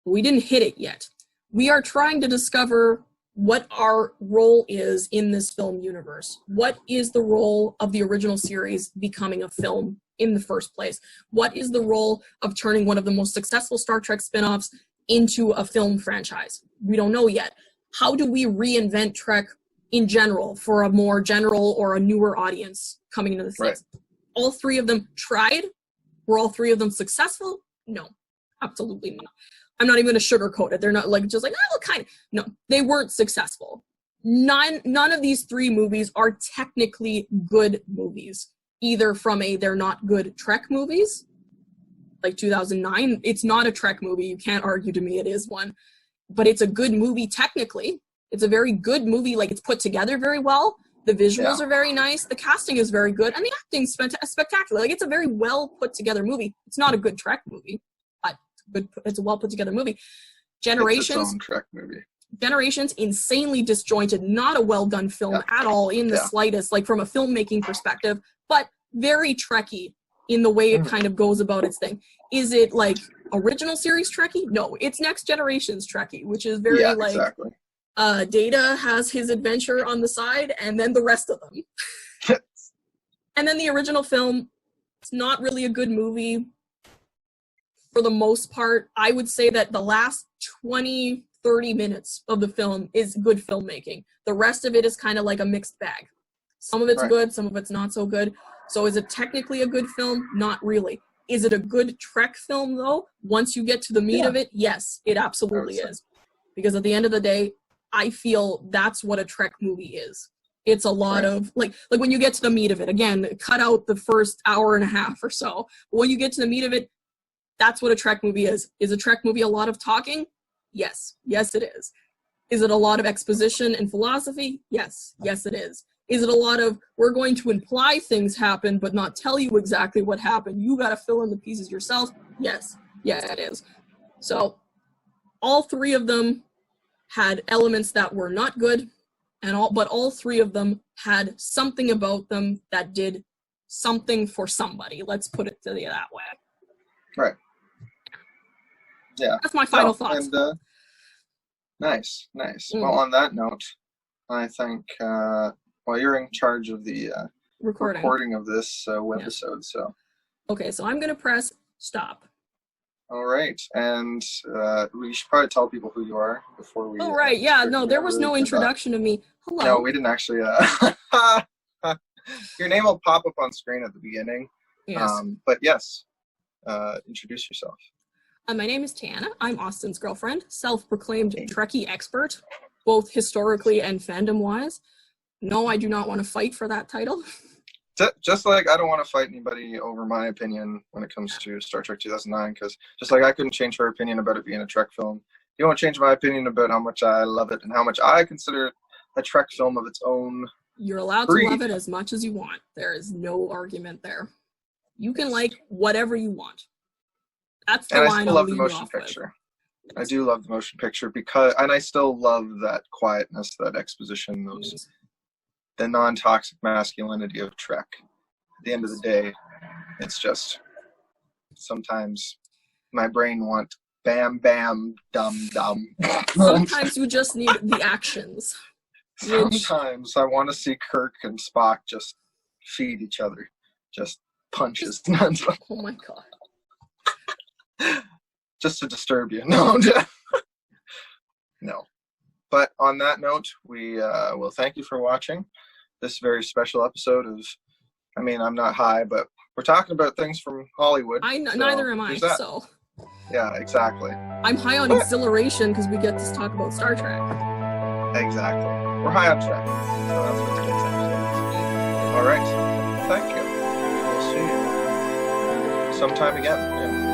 but we didn't hit it yet. We are trying to discover what our role is in this film universe. What is the role of the original series becoming a film in the first place? What is the role of turning one of the most successful Star Trek spin-offs into a film franchise? We don't know yet. How do we reinvent Trek in general for a more general or a newer audience coming into the things? Right. All three of them tried. Were all three of them successful? No, absolutely not. I'm not even going to sugarcoat it. They're not No, they weren't successful. None of these three movies are technically good movies. Either from they're not good Trek movies, like 2009. It's not a Trek movie. You can't argue to me it is one. But it's a good movie technically. It's a very good movie. It's put together very well. The visuals are very nice. The casting is very good. And the acting's spectacular. It's a very well put together movie. It's not a good Trek movie, but it's a well put together movie. Generations. It's its own Trek movie. Generations, insanely disjointed. Not a well done film at all in the slightest, from a filmmaking perspective, but very Trekky in the way it kind of goes about its thing. Is it original series Trekkie? No, it's Next Generations Trekkie, which is very exactly. Data has his adventure on the side, and then the rest of them. And then the original film, it's not really a good movie for the most part. I would say that the last 20, 30 minutes of the film is good filmmaking. The rest of it is kind of like a mixed bag. Some of it's good, some of it's not so good. So is it technically a good film? Not really. Is it a good Trek film, though? Once you get to the meat of it, yes, it absolutely is. Because at the end of the day, I feel that's what a Trek movie is. It's a lot of, when you get to the meat of it, again, cut out the first hour and a half or so. But when you get to the meat of it, that's what a Trek movie is. Is a Trek movie a lot of talking? Yes. Yes, it is. Is it a lot of exposition and philosophy? Yes. Yes, it is. Is it a lot of, we're going to imply things happen, but not tell you exactly what happened? You got to fill in the pieces yourself? Yes. Yes, it is. So, all three of them had elements that were not good, but all three of them had something about them that did something for somebody. Let's put it that way. Right. Yeah. That's my final thoughts. And, nice. Well, on that note, I think, you're in charge of the recording of this webisode, so. Okay, so I'm going to press stop. All right, and we should probably tell people who you are before we... Oh, right, there was no introduction to me. Hello. No, we didn't actually... Your name will pop up on screen at the beginning. Yes. But yes, introduce yourself. My name is Teana. I'm Austin's girlfriend, self-proclaimed Trekkie expert, both historically and fandom-wise. No, I do not want to fight for that title. Just like I don't want to fight anybody over my opinion when it comes to Star Trek 2009, because just like I couldn't change her opinion about it being a Trek film, you won't change my opinion about how much I love it and how much I consider it a Trek film of its own. You're allowed to love it as much as you want. There is no argument there. You can like whatever you want. That's the line I'll leave you off with. I do love the motion picture and I still love that quietness, that exposition, the non-toxic masculinity of Trek. At the end of the day, it's just sometimes my brain wants bam, bam, dum, dum. Sometimes you just need the actions. Sometimes I want to see Kirk and Spock just feed each other. Just punches. Oh my god. Just to disturb you. No. No. But on that note, we will thank you for watching this very special episode of, I mean, I'm not high, but we're talking about things from Hollywood. Neither am I, so. Yeah, exactly. I'm high on exhilaration because we get to talk about Star Trek. Exactly. We're high on Trek. So that's what's good. All right. Thank you. We'll see you sometime again. Yeah.